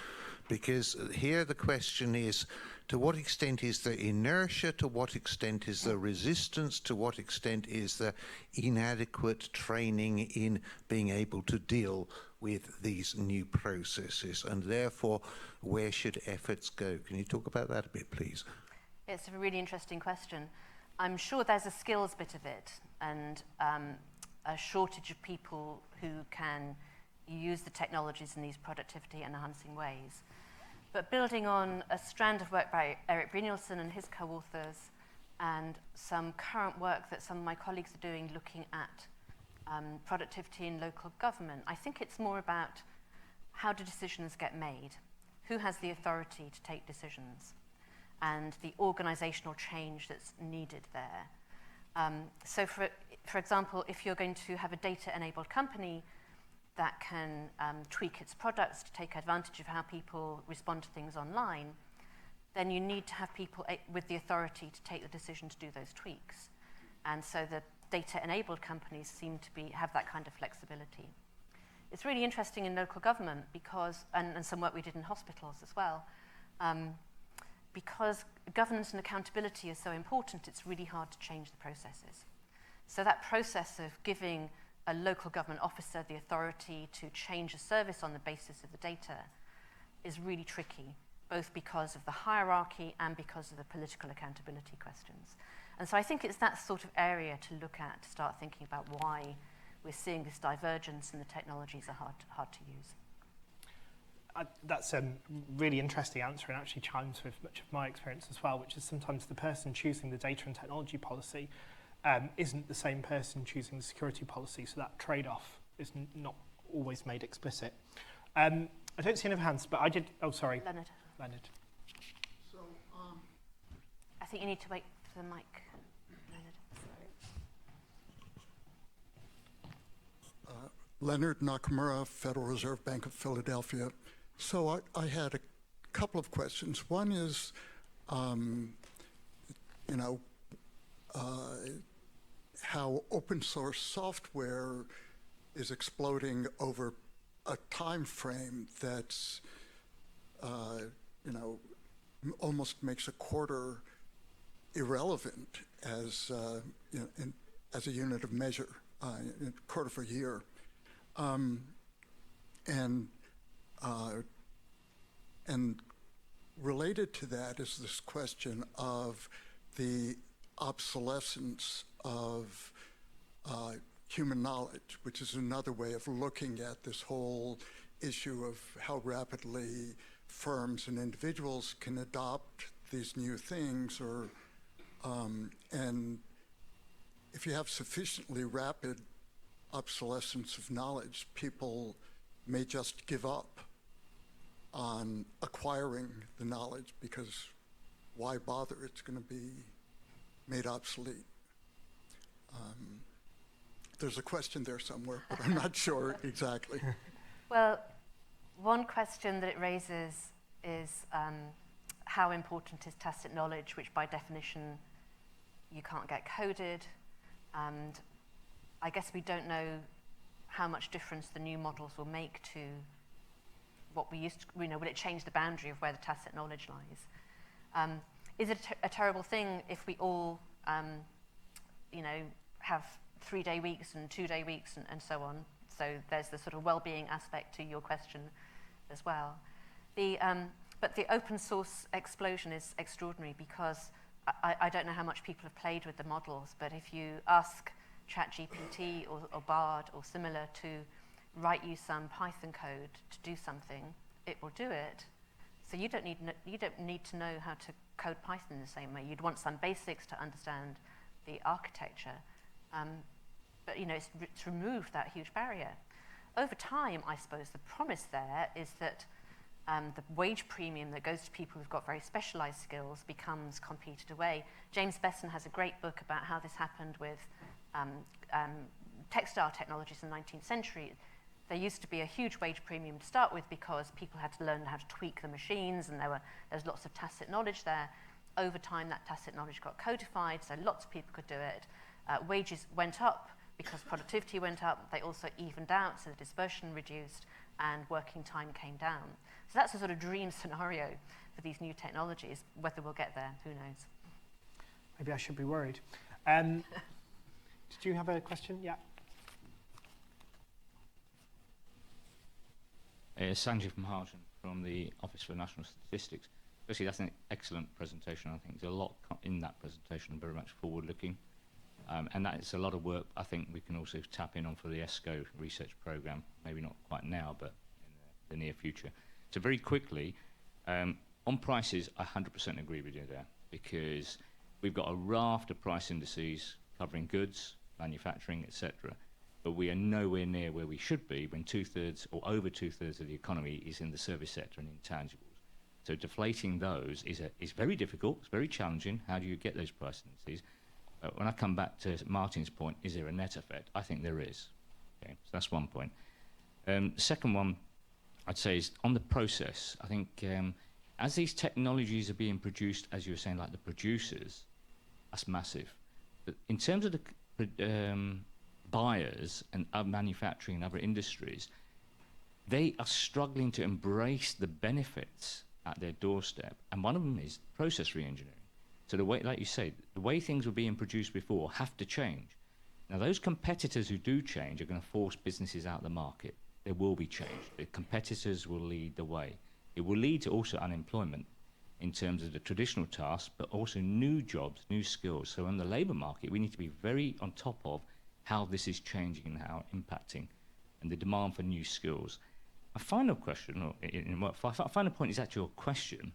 Because here the question is, to what extent is there inertia, to what extent is there resistance, to what extent is there inadequate training in being able to deal with these new processes, and therefore where should efforts go? Can you talk about that a bit, please? It's a really interesting question. I'm sure there's a skills bit of it, and a shortage of people who can use the technologies in these productivity enhancing ways. But building on a strand of work by Eric Brynjolfsson and his co-authors, and some current work that some of my colleagues are doing looking at productivity in local government, I think it's more about how do decisions get made, who has the authority to take decisions, and the organizational change that's needed there. So for example, if you're going to have a data-enabled company that can tweak its products to take advantage of how people respond to things online, then you need to have people with the authority to take the decision to do those tweaks. And so the data-enabled companies seem to have that kind of flexibility. It's really interesting in local government because, and some work we did in hospitals as well, because governance and accountability is so important, it's really hard to change the processes. So that process of giving a local government officer the authority to change a service on the basis of the data is really tricky, both because of the hierarchy and because of the political accountability questions. And so I think it's that sort of area to look at, to start thinking about why we're seeing this divergence and the technologies are hard to use. That's a really interesting answer, and actually chimes with much of my experience as well, which is sometimes the person choosing the data and technology policy isn't the same person choosing the security policy, so that trade-off is not always made explicit. I don't see any other hands, but I did. Oh, sorry. Leonard. So, I think you need to wait for the mic, Leonard. Leonard Nakamura, Federal Reserve Bank of Philadelphia. So I had a couple of questions. One is, how open source software is exploding over a time frame that's, almost makes a quarter irrelevant as as a unit of measure, a quarter of a year, and related to that is this question of the obsolescence of human knowledge, which is another way of looking at this whole issue of how rapidly firms and individuals can adopt these new things, or and if you have sufficiently rapid obsolescence of knowledge, people may just give up on acquiring the knowledge because why bother? It's going to be made obsolete. There's a question there somewhere, but I'm not sure exactly. Well, one question that it raises is how important is tacit knowledge, which by definition you can't get coded, and I guess we don't know how much difference the new models will make to what we used to, will it change the boundary of where the tacit knowledge lies? Is it a terrible thing if we all, have 3-day weeks and 2-day weeks and so on? So there's the sort of well-being aspect to your question as well. But the open source explosion is extraordinary because I don't know how much people have played with the models, but if you ask ChatGPT or Bard or similar to write you some Python code to do something, it will do it. So you don't need to know how to code Python in the same way. You'd want some basics to understand the architecture, but it's removed that huge barrier. Over time, I suppose the promise there is that the wage premium that goes to people who've got very specialised skills becomes competed away. James Besson has a great book about how this happened with textile technologies in the 19th century. There used to be a huge wage premium to start with because people had to learn how to tweak the machines, and there's lots of tacit knowledge there. Over time, that tacit knowledge got codified, so lots of people could do it. Wages went up because productivity went up. They also evened out, so the dispersion reduced, and working time came down. So that's a sort of dream scenario for these new technologies. Whether we'll get there, who knows? Maybe I should be worried. Did you have a question? Yeah. Sanjay from Harjan from the Office for National Statistics. Firstly, that's an excellent presentation. I think there's a lot in that presentation, very much forward-looking. And that is a lot of work I think we can also tap in on for the ESCO research programme, maybe not quite now, but in the near future. So very quickly, on prices, I 100% agree with you there, because we've got a raft of price indices covering goods, manufacturing, etc., but we are nowhere near where we should be when two-thirds or over two-thirds of the economy is in the service sector and intangibles. So deflating those is very difficult, it's very challenging. How do you get those price indices? But when I come back to Martin's point, is there a net effect? I think there is. Okay, so that's one point. Second one, I'd say, is on the process. I think as these technologies are being produced, as you were saying, like the producers, that's massive. But in terms of the buyers and manufacturing and other industries, they are struggling to embrace the benefits at their doorstep. And one of them is process re-engineering. So the way, like you say, the way things were being produced before have to change. Now, those competitors who do change are going to force businesses out of the market. There will be change. The competitors will lead the way. It will lead to also unemployment in terms of the traditional tasks, but also new jobs, new skills. So on the labour market, we need to be very on top of how this is changing and how impacting, and the demand for new skills. A final question, or final point is actually a question,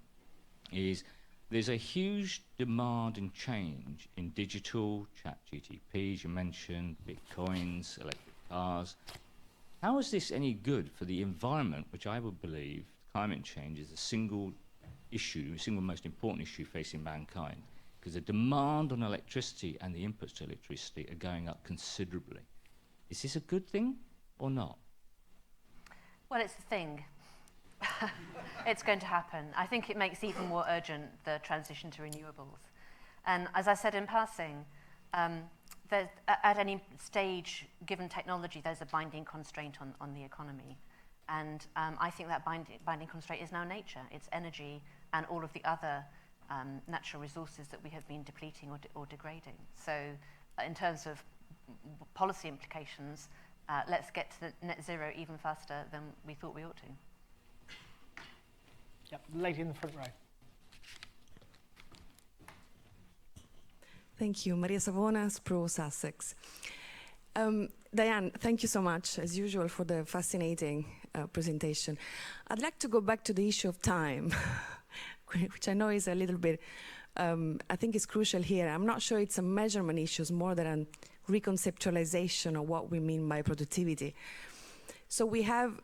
is there's a huge demand and change in digital, chat GTPs, you mentioned, bitcoins, electric cars. How is this any good for the environment, which I would believe climate change is the single most important issue facing mankind? Because the demand on electricity and the inputs to electricity are going up considerably. Is this a good thing or not? Well, it's a thing. It's going to happen. I think it makes even more urgent the transition to renewables. And as I said in passing, at any stage, given technology, there's a binding constraint on the economy. And I think that binding constraint is now nature. It's energy and all of the other natural resources that we have been depleting or degrading. So in terms of policy implications, let's get to the net zero even faster than we thought we ought to. Yep, lady in the front row. Thank you. Maria Savonas, Pro Sussex. Diane, thank you so much, as usual, for the fascinating presentation. I'd like to go back to the issue of time, which I know is a little bit, I think is crucial here. I'm not sure it's a measurement issue, more than a reconceptualization of what we mean by productivity. So we have,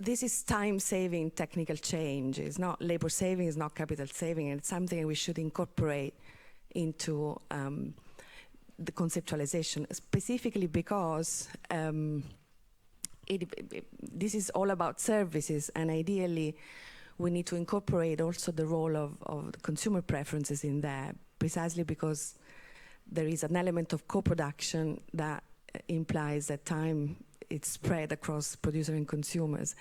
this is time-saving technical change. It's not labor saving, it's not capital saving, and it's something we should incorporate into the conceptualization, specifically because this is all about services, and ideally we need to incorporate also the role of the consumer preferences in there, precisely because there is an element of co-production that implies that time it's spread across producer and consumers.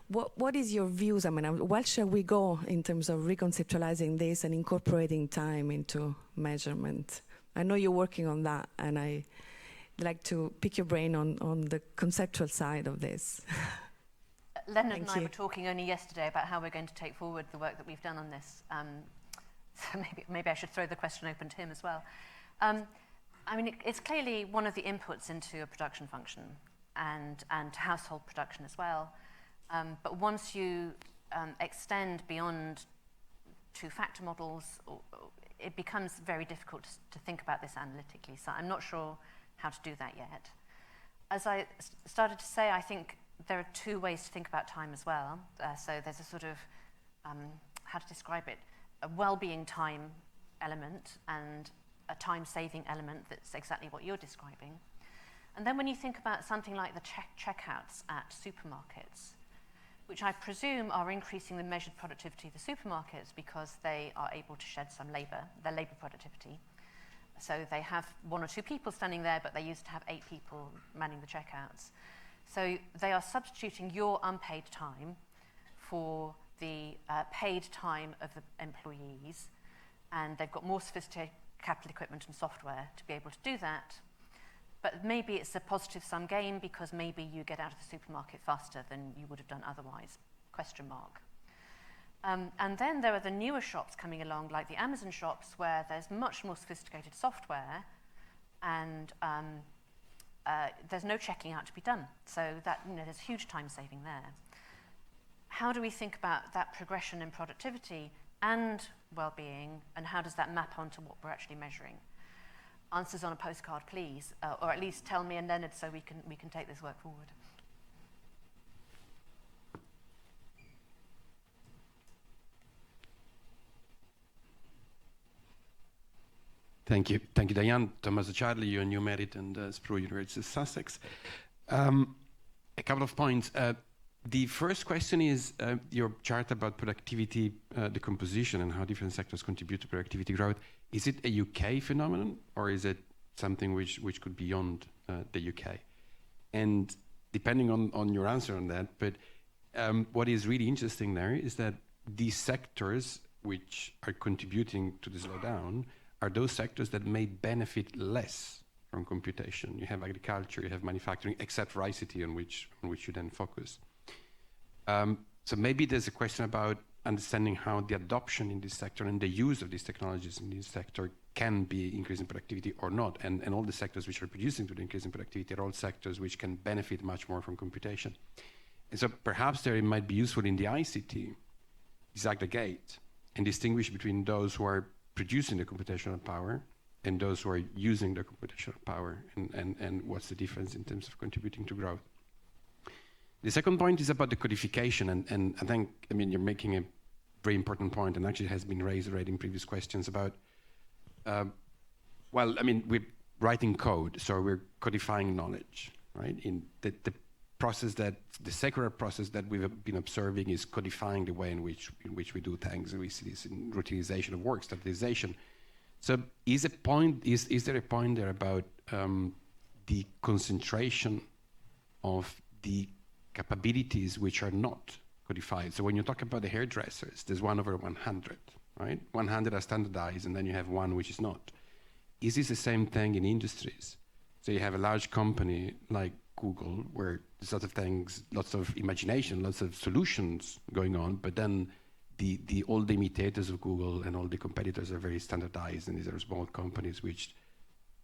What is your views? I mean, where shall we go in terms of reconceptualizing this and incorporating time into measurement? I know you're working on that, and I'd like to pick your brain on the conceptual side of this. Leonard and I were talking only yesterday about how we're going to take forward the work that we've done on this. So maybe I should throw the question open to him as well. I mean, it's clearly one of the inputs into a production function and household production as well. But once you extend beyond two-factor models, it becomes very difficult to think about this analytically. So I'm not sure how to do that yet. As I started to say, I think there are two ways to think about time as well. So there's a sort of, how to describe it, a well-being time element and a time-saving element that's exactly what you're describing. And then when you think about something like the checkouts at supermarkets, which I presume are increasing the measured productivity of the supermarkets because they are able to shed some labour, their labour productivity. So they have 1 or 2 people standing there, but they used to have 8 people manning the checkouts. So they are substituting your unpaid time for the paid time of the employees, and they've got more sophisticated capital equipment and software to be able to do that. But maybe it's a positive sum game because maybe you get out of the supermarket faster than you would have done otherwise, question mark. And then there are the newer shops coming along, like the Amazon shops, where there's much more sophisticated software and there's no checking out to be done. So that, there's huge time saving there. How do we think about that progression in productivity and well-being, and how does that map onto what we're actually measuring? Answers on a postcard, please, or at least tell me and Leonard so we can take this work forward. Thank you, Diane. Thomas Charlie, New Merit and Spru University of Sussex. A couple of points. The first question is your chart about productivity decomposition and how different sectors contribute to productivity growth. Is it a UK phenomenon, or is it something which could be beyond the UK? And depending on your answer on that, but what is really interesting there is that these sectors which are contributing to the slowdown are those sectors that may benefit less from computation. You have agriculture, you have manufacturing, except for ICT, on which you then focus. So maybe there's a question about understanding how the adoption in this sector and the use of these technologies in this sector can be increasing productivity or not. And all the sectors which are producing to the increase in productivity are all sectors which can benefit much more from computation. And so perhaps there it might be useful in the ICT, disaggregate and distinguish between those who are producing the computational power and those who are using the computational power, and what's the difference in terms of contributing to growth. The second point is about the codification, and I think, you're making a very important point, and actually has been raised already in previous questions about, we're writing code, so we're codifying knowledge, right? In the process the secular process that we've been observing is codifying the way in which we do things. We see this in routinization of work, standardization. So is there a point there about the concentration of the capabilities which are not codified? So when you talk about the hairdressers, there's 1/100, right? 100 are standardized, and then you have one which is not. Is this the same thing in industries? So you have a large company like Google, where there's lots of things, lots of imagination, lots of solutions going on, but then all the imitators of Google and all the competitors are very standardized, and these are small companies which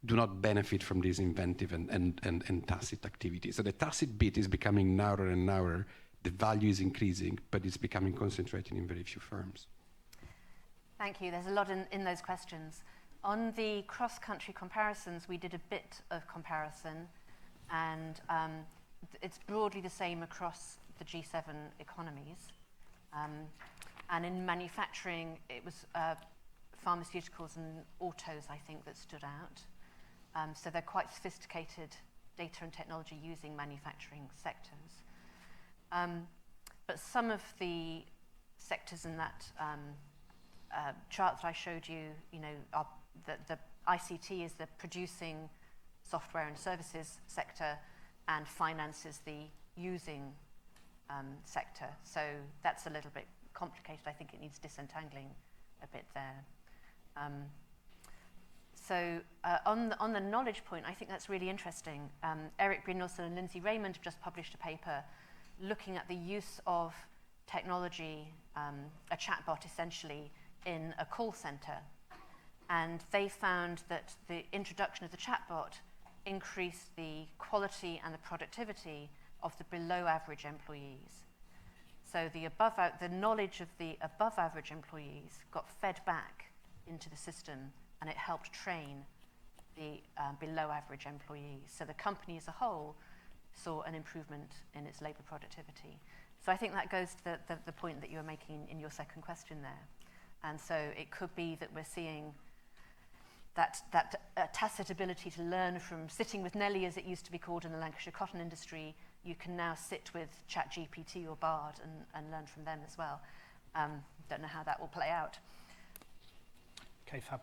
do not benefit from this inventive and tacit activity. So the tacit bit is becoming narrower and narrower. The value is increasing, but it's becoming concentrated in very few firms. Thank you. There's a lot in those questions. On the cross-country comparisons, we did a bit of comparison, and it's broadly the same across the G7 economies. And in manufacturing, it was pharmaceuticals and autos, I think, that stood out. So they're quite sophisticated data and technology using manufacturing sectors. But some of the sectors in that chart that I showed you, are the ICT is the producing software and services sector, and finance is the using sector. So that's a little bit complicated. I think it needs disentangling a bit there. So on the knowledge point, I think that's really interesting. Eric Brynjolfsson and Lindsay Raymond have just published a paper looking at the use of technology, a chatbot essentially, in a call center. And they found that the introduction of the chatbot increased the quality and the productivity of the below average employees. So the knowledge of the above average employees got fed back into the system, and it helped train the below average employees. So the company as a whole saw an improvement in its labour productivity. So I think that goes to the point that you were making in your second question there. And so it could be that we're seeing that tacit ability to learn from sitting with Nelly, as it used to be called in the Lancashire cotton industry. You can now sit with ChatGPT or Bard and learn from them as well. Don't know how that will play out. Okay, fab.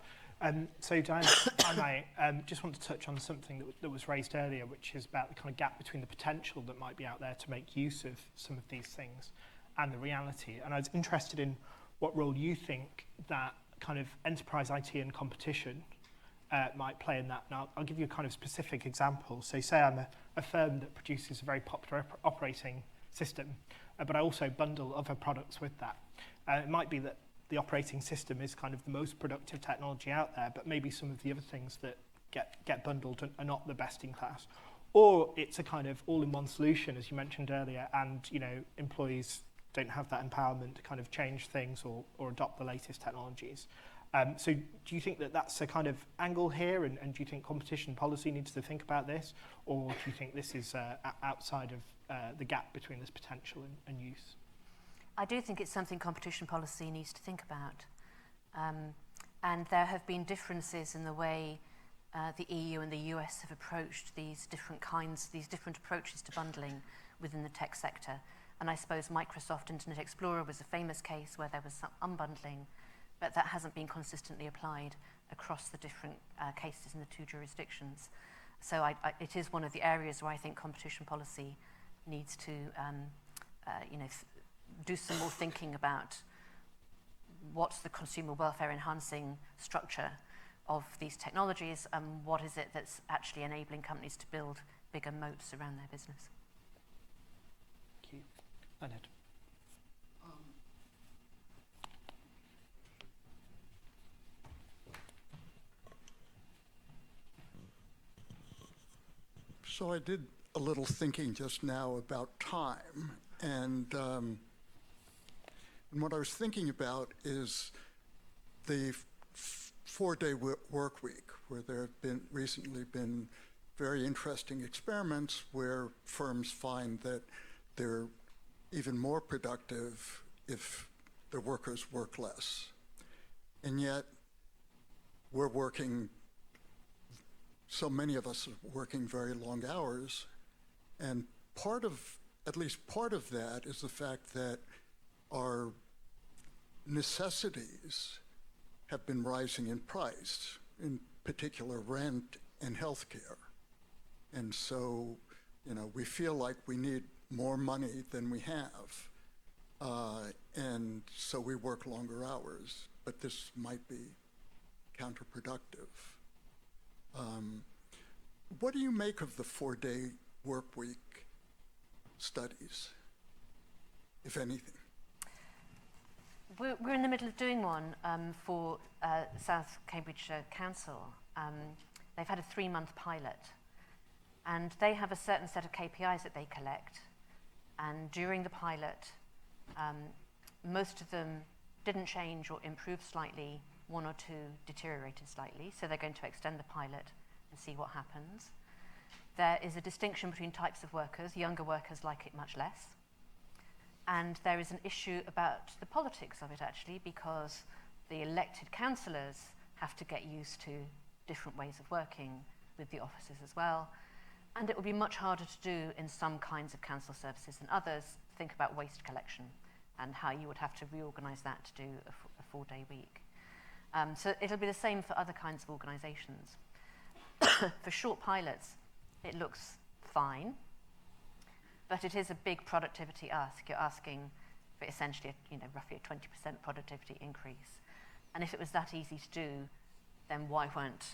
So Diane, I just want to touch on something that was raised earlier, which is about the kind of gap between the potential that might be out there to make use of some of these things and the reality. And I was interested in what role you think that kind of enterprise IT and competition might play in that. Now, I'll give you a kind of specific example. So say I'm a firm that produces a very popular operating system, but I also bundle other products with that. It might be that the operating system is kind of the most productive technology out there, but maybe some of the other things that get bundled are not the best in class. Or it's a kind of all-in-one solution, as you mentioned earlier, and employees don't have that empowerment to kind of change things or adopt the latest technologies. So do you think that that's a kind of angle here, and do you think competition policy needs to think about this, or do you think this is outside of the gap between this potential and use? I do think it's something competition policy needs to think about. And there have been differences in the way the EU and the US have approached these different approaches to bundling within the tech sector. And I suppose Microsoft Internet Explorer was a famous case where there was some unbundling, but that hasn't been consistently applied across the different cases in the two jurisdictions. So it is one of the areas where I think competition policy needs to do some more thinking about what's the consumer welfare enhancing structure of these technologies, and what is it that's actually enabling companies to build bigger moats around their business. Thank you. Leonard. So I did a little thinking just now about time, and what I was thinking about is the four-day work week, where there have recently been very interesting experiments where firms find that they're even more productive if their workers work less. And yet, so many of us are working very long hours, and at least part of that is the fact that our necessities have been rising in price, in particular rent and healthcare. And so, we feel like we need more money than we have. And so we work longer hours, but this might be counterproductive. What do you make of the four-day work week studies, if anything? We're in the middle of doing one for South Cambridgeshire Council. They've had a 3-month pilot, and they have a certain set of KPIs that they collect. And during the pilot, most of them didn't change or improved slightly. 1 or 2 deteriorated slightly, so they're going to extend the pilot and see what happens. There is a distinction between types of workers. Younger workers like it much less. And there is an issue about the politics of it, actually, because the elected councillors have to get used to different ways of working with the officers as well. And it will be much harder to do in some kinds of council services than others. Think about waste collection and how you would have to reorganise that to do a 4-day week. So it'll be the same for other kinds of organisations. For short pilots, it looks fine, but it is a big productivity ask. You're asking for essentially roughly a 20% productivity increase. And if it was that easy to do, then why weren't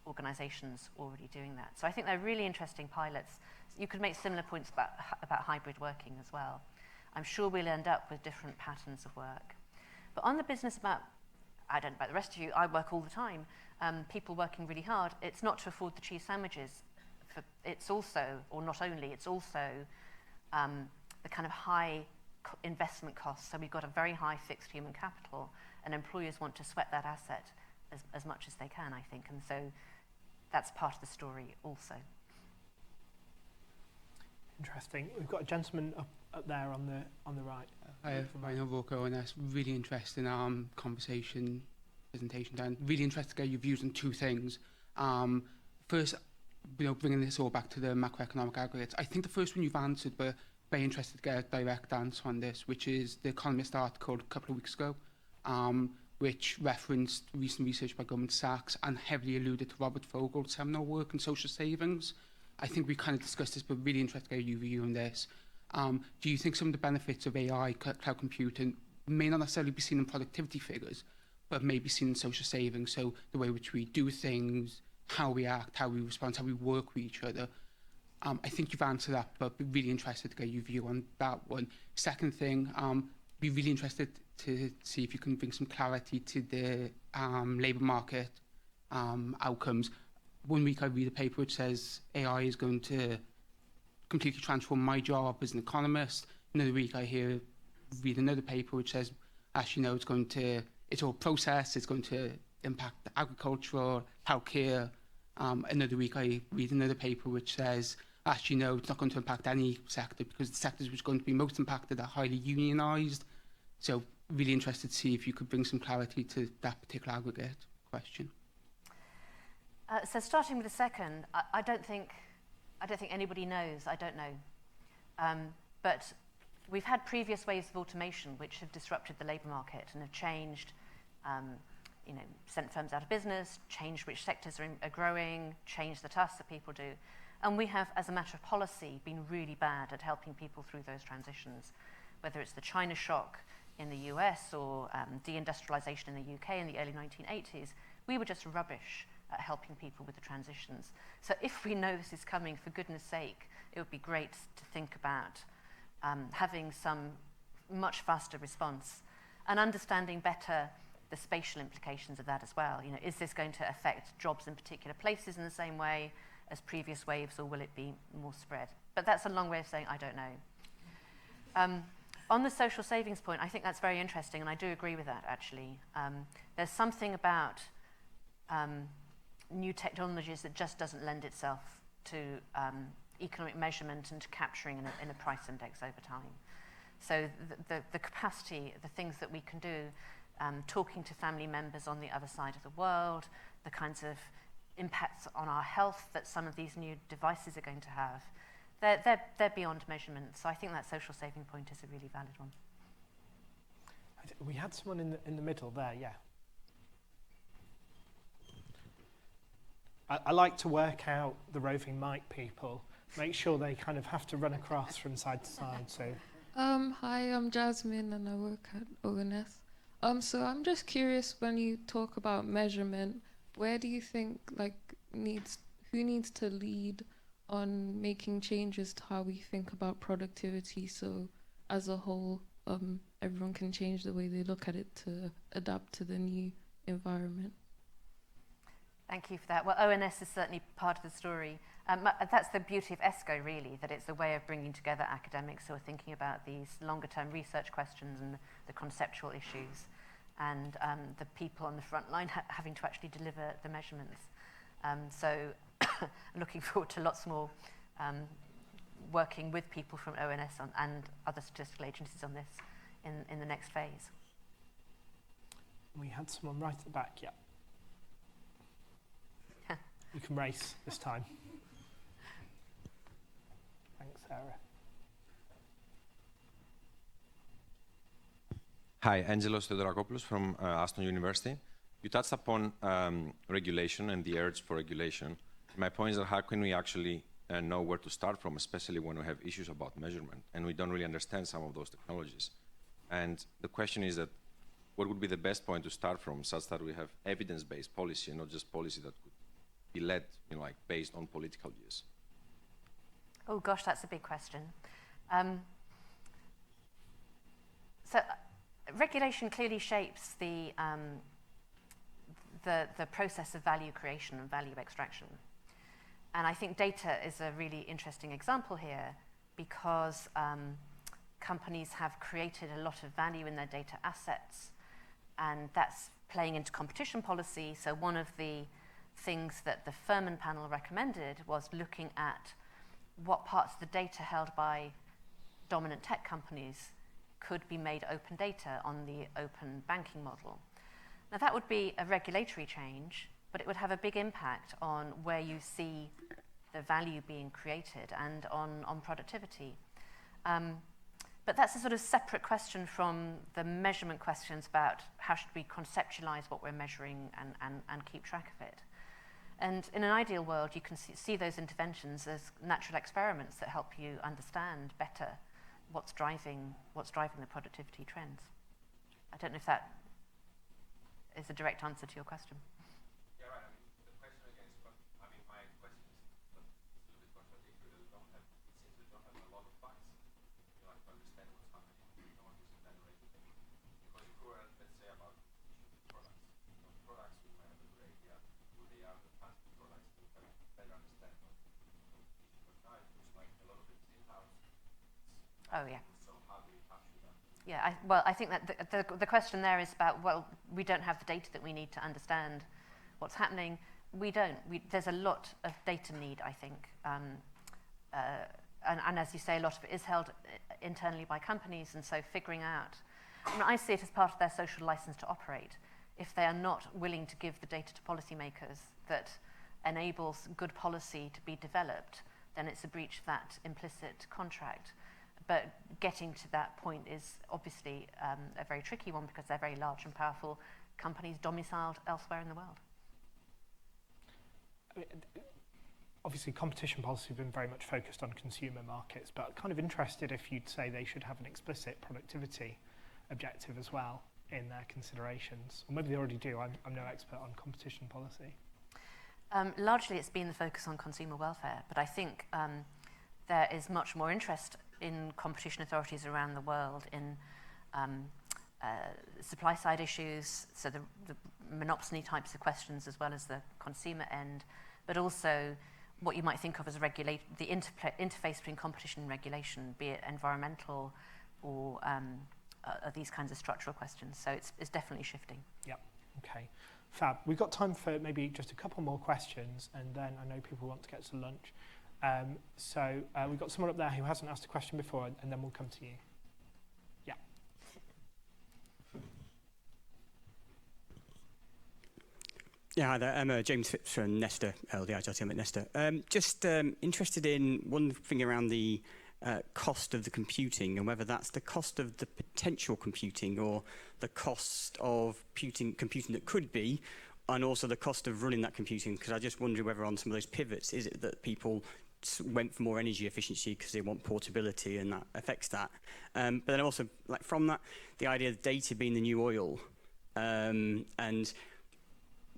organisations already doing that? So I think they're really interesting pilots. You could make similar points about hybrid working as well. I'm sure we'll end up with different patterns of work. But on the business I don't know about the rest of you, I work all the time. People working really hard, it's not to afford the cheese sandwiches. It's also, or not only, it's also the kind of high investment costs. So we've got a very high fixed human capital, and employers want to sweat that asset as much as they can, I think. And so that's part of the story also. Interesting. We've got a gentleman up there on the right. Hi, Ryan Rocco, and that's really interesting conversation, presentation, Dan. Really interested to get your views on two things. First, bringing this all back to the macroeconomic aggregates. I think the first one you've answered, but very interested to get a direct answer on this, which is the Economist article a couple of weeks ago, which referenced recent research by Goldman Sachs and heavily alluded to Robert Fogel's seminal work on social savings. I think we kind of discussed this, but really interested to get your view on this. Do you think some of the benefits of AI, cloud computing, may not necessarily be seen in productivity figures, but may be seen in social savings? So the way in which we do things, how we act, how we respond, how we work with each other. I think you've answered that, but be really interested to get your view on that one. Second thing, be really interested to see if you can bring some clarity to the labour market outcomes. One week I read a paper which says AI is going to completely transform my job as an economist. Another week I read another paper which says, actually no, it's all process, it's going to impact agriculture, healthcare. Another week I read another paper which says, actually no, it's not going to impact any sector because the sectors which are going to be most impacted are highly unionised. So really interested to see if you could bring some clarity to that particular aggregate question. So starting with the second, I don't think anybody knows. I don't know. But we've had previous waves of automation which have disrupted the labour market and have changed, sent firms out of business, changed which sectors are growing, changed the tasks that people do. And we have, as a matter of policy, been really bad at helping people through those transitions, whether it's the China shock in the US or deindustrialization in the UK in the early 1980s. We were just rubbish at helping people with the transitions. So if we know this is coming, for goodness sake, it would be great to think about having some much faster response and understanding better the spatial implications of that as well. Is this going to affect jobs in particular places in the same way as previous waves, or will it be more spread? But that's a long way of saying I don't know. On the social savings point, I think that's very interesting, and I do agree with that, actually. There's something about new technologies that just doesn't lend itself to economic measurement and to capturing in a price index over time. So the capacity, the things that we can do, talking to family members on the other side of the world, the kinds of impacts on our health that some of these new devices are going to have, they're beyond measurement. So I think that social saving point is a really valid one. We had someone in the middle there, yeah. I like to work out the roving mic people, make sure they kind of have to run across from side to side. So, hi, I'm Jasmine and I work at ONS. So I'm just curious, when you talk about measurement, where do you think who needs to lead on making changes to how we think about productivity, so as a whole everyone can change the way they look at it to adapt to the new environment? Thank you for that. Well, ONS is certainly part of the story. That's the beauty of ESCO, really, that it's a way of bringing together academics who are thinking about these longer-term research questions and the conceptual issues, and the people on the front line having to actually deliver the measurements. So I'm looking forward to lots more working with people from ONS and other statistical agencies on this in the next phase. We had someone right at the back, yeah. You can race this time. Thanks, Sarah. Hi, Angelos Theodorakopoulos from Aston University. You touched upon regulation and the urge for regulation. My point is that how can we actually know where to start from, especially when we have issues about measurement and we don't really understand some of those technologies. And the question is that what would be the best point to start from, such that we have evidence-based policy and not just policy that could be led, based on political views? Oh gosh, that's a big question. Regulation clearly shapes the process of value creation and value extraction. And I think data is a really interesting example here, because companies have created a lot of value in their data assets, and that's playing into competition policy. So one of the things that the Furman panel recommended was looking at what parts of the data held by dominant tech companies could be made open data on the open banking model. Now that would be a regulatory change, but it would have a big impact on where you see the value being created and on productivity. But that's a sort of separate question from the measurement questions about how should we conceptualize what we're measuring and keep track of it. And in an ideal world, you can see those interventions as natural experiments that help you understand better what's driving the productivity trends. I don't know if that is a direct answer to your question. Yeah, right. I mean, the question again is, I mean, my question is a little bit contradictory. It seems we don't have a lot of facts, to understand what's happening in all this generated data. Because if we were, let's say, about products, products, we might have a good idea who they are, the fancy products, to better understand what. But now it looks like a lot of it is in-house. Oh, yeah. So how do we capture that? Yeah, I think that the question there is about, well, we don't have the data that we need to understand what's happening. We don't. There's a lot of data need, I think. And as you say, a lot of it is held internally by companies, and so figuring out, I see it as part of their social license to operate. If they are not willing to give the data to policymakers that enables good policy to be developed, then it's a breach of that implicit contract. But getting to that point is obviously a very tricky one because they're very large and powerful companies domiciled elsewhere in the world. Obviously, competition policy has been very much focused on consumer markets, but kind of interested if you'd say they should have an explicit productivity objective as well in their considerations. Or maybe they already do. I'm no expert on competition policy. Largely, it's been the focus on consumer welfare, but I think there is much more interest in competition authorities around the world in supply-side issues, so the monopsony types of questions as well as the consumer end, but also what you might think of as the interface between competition and regulation, be it environmental or these kinds of structural questions. So it's definitely shifting. Yeah, okay. Fab. We've got time for maybe just a couple more questions, and then I know people want to get to lunch. So we've got someone up there who hasn't asked a question before, and then we'll come to you. Yeah. Yeah, hi there. I'm James Phipps from Nesta, LDI team at Nesta. Just interested in one thing around the cost of the computing and whether that's the cost of the potential computing or the cost of computing that could be, and also the cost of running that computing, because I just wonder whether on some of those pivots, is it that people went for more energy efficiency because they want portability and that affects that. But then also, like from that, the idea of data being the new oil, and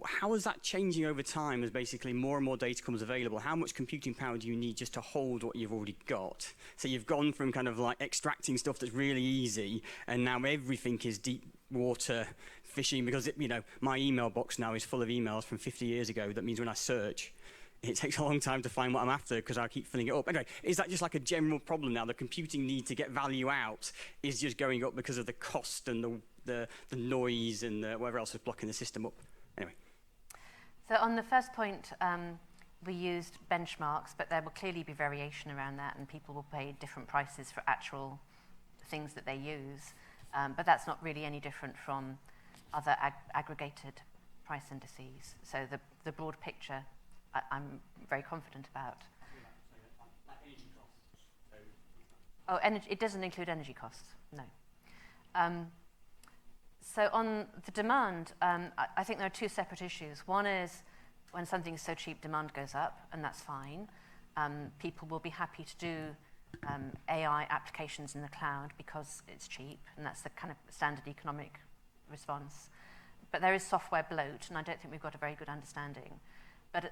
how is that changing over time as basically more and more data becomes available? How much computing power do you need just to hold what you've already got? So you've gone from kind of like extracting stuff that's really easy, and now everything is deep water fishing, because my email box now is full of emails from 50 years ago. That means when I search, it takes a long time to find what I'm after because I keep filling it up. Anyway, is that just like a general problem now? The computing need to get value out is just going up because of the cost and the noise and whatever else is blocking the system up. Anyway. So on the first point, we used benchmarks, but there will clearly be variation around that, and people will pay different prices for actual things that they use. But that's not really any different from other aggregated price indices. So the broad picture, I'm very confident about. Like energy costs. Oh, it doesn't include energy costs, no. So on the demand, I think there are two separate issues. One is when something is so cheap, demand goes up, and that's fine. People will be happy to do AI applications in the cloud because it's cheap, and that's the kind of standard economic response. But there is software bloat, and I don't think we've got a very good understanding. But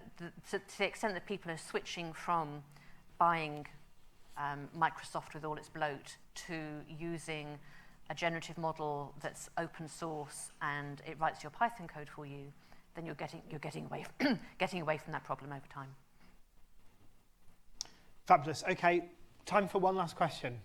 to the extent that people are switching from buying Microsoft with all its bloat to using a generative model that's open source and it writes your Python code for you, then you're getting away getting away from that problem over time. Fabulous. Okay, time for one last question.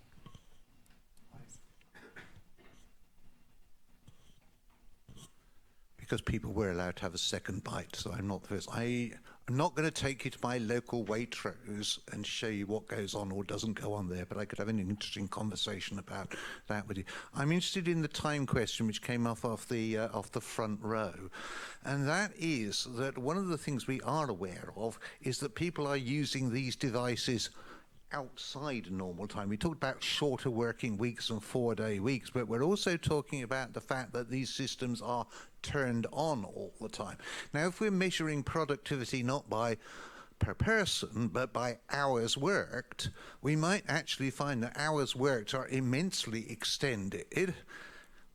Because people were allowed to have a second bite, so I'm not the first. I I'm not going to take you to my local Waitrose and show you what goes on or doesn't go on there, but I could have an interesting conversation about that with you. I'm interested in the time question, which came off the front row, and that is that one of the things we are aware of is that people are using these devices outside normal time. We talked about shorter working weeks and 4-day weeks, but we're also talking about the fact that these systems are turned on all the time. Now, if we're measuring productivity not by per person, but by hours worked, we might actually find that hours worked are immensely extended.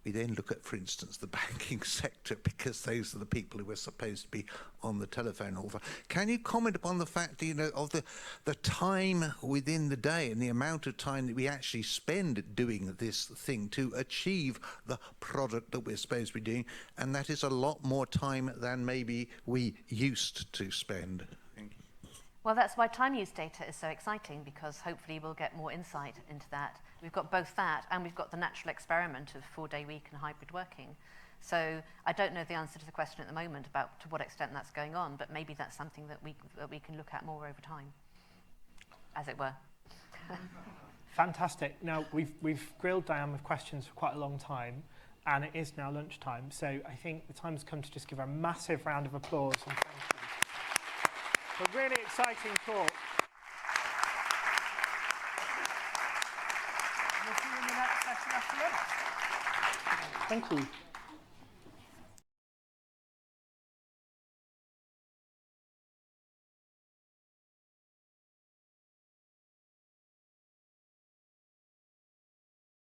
We then look at, for instance, the banking sector, because those are the people who are supposed to be on the telephone all the time. Can you comment upon the fact, of the time within the day and the amount of time that we actually spend doing this thing to achieve the product that we're supposed to be doing? And that is a lot more time than maybe we used to spend. Thank you. Well, that's why time use data is so exciting, because hopefully we'll get more insight into that. We've got both that, and we've got the natural experiment of 4-day week and hybrid working. So I don't know the answer to the question at the moment about to what extent that's going on, but maybe that's something that we can look at more over time, as it were. Fantastic. Now, we've grilled Diane with questions for quite a long time, and it is now lunchtime. So I think the time's come to just give her a massive round of applause and thank you. A really exciting talk. We'll see you in the next session after lunch. Thank you.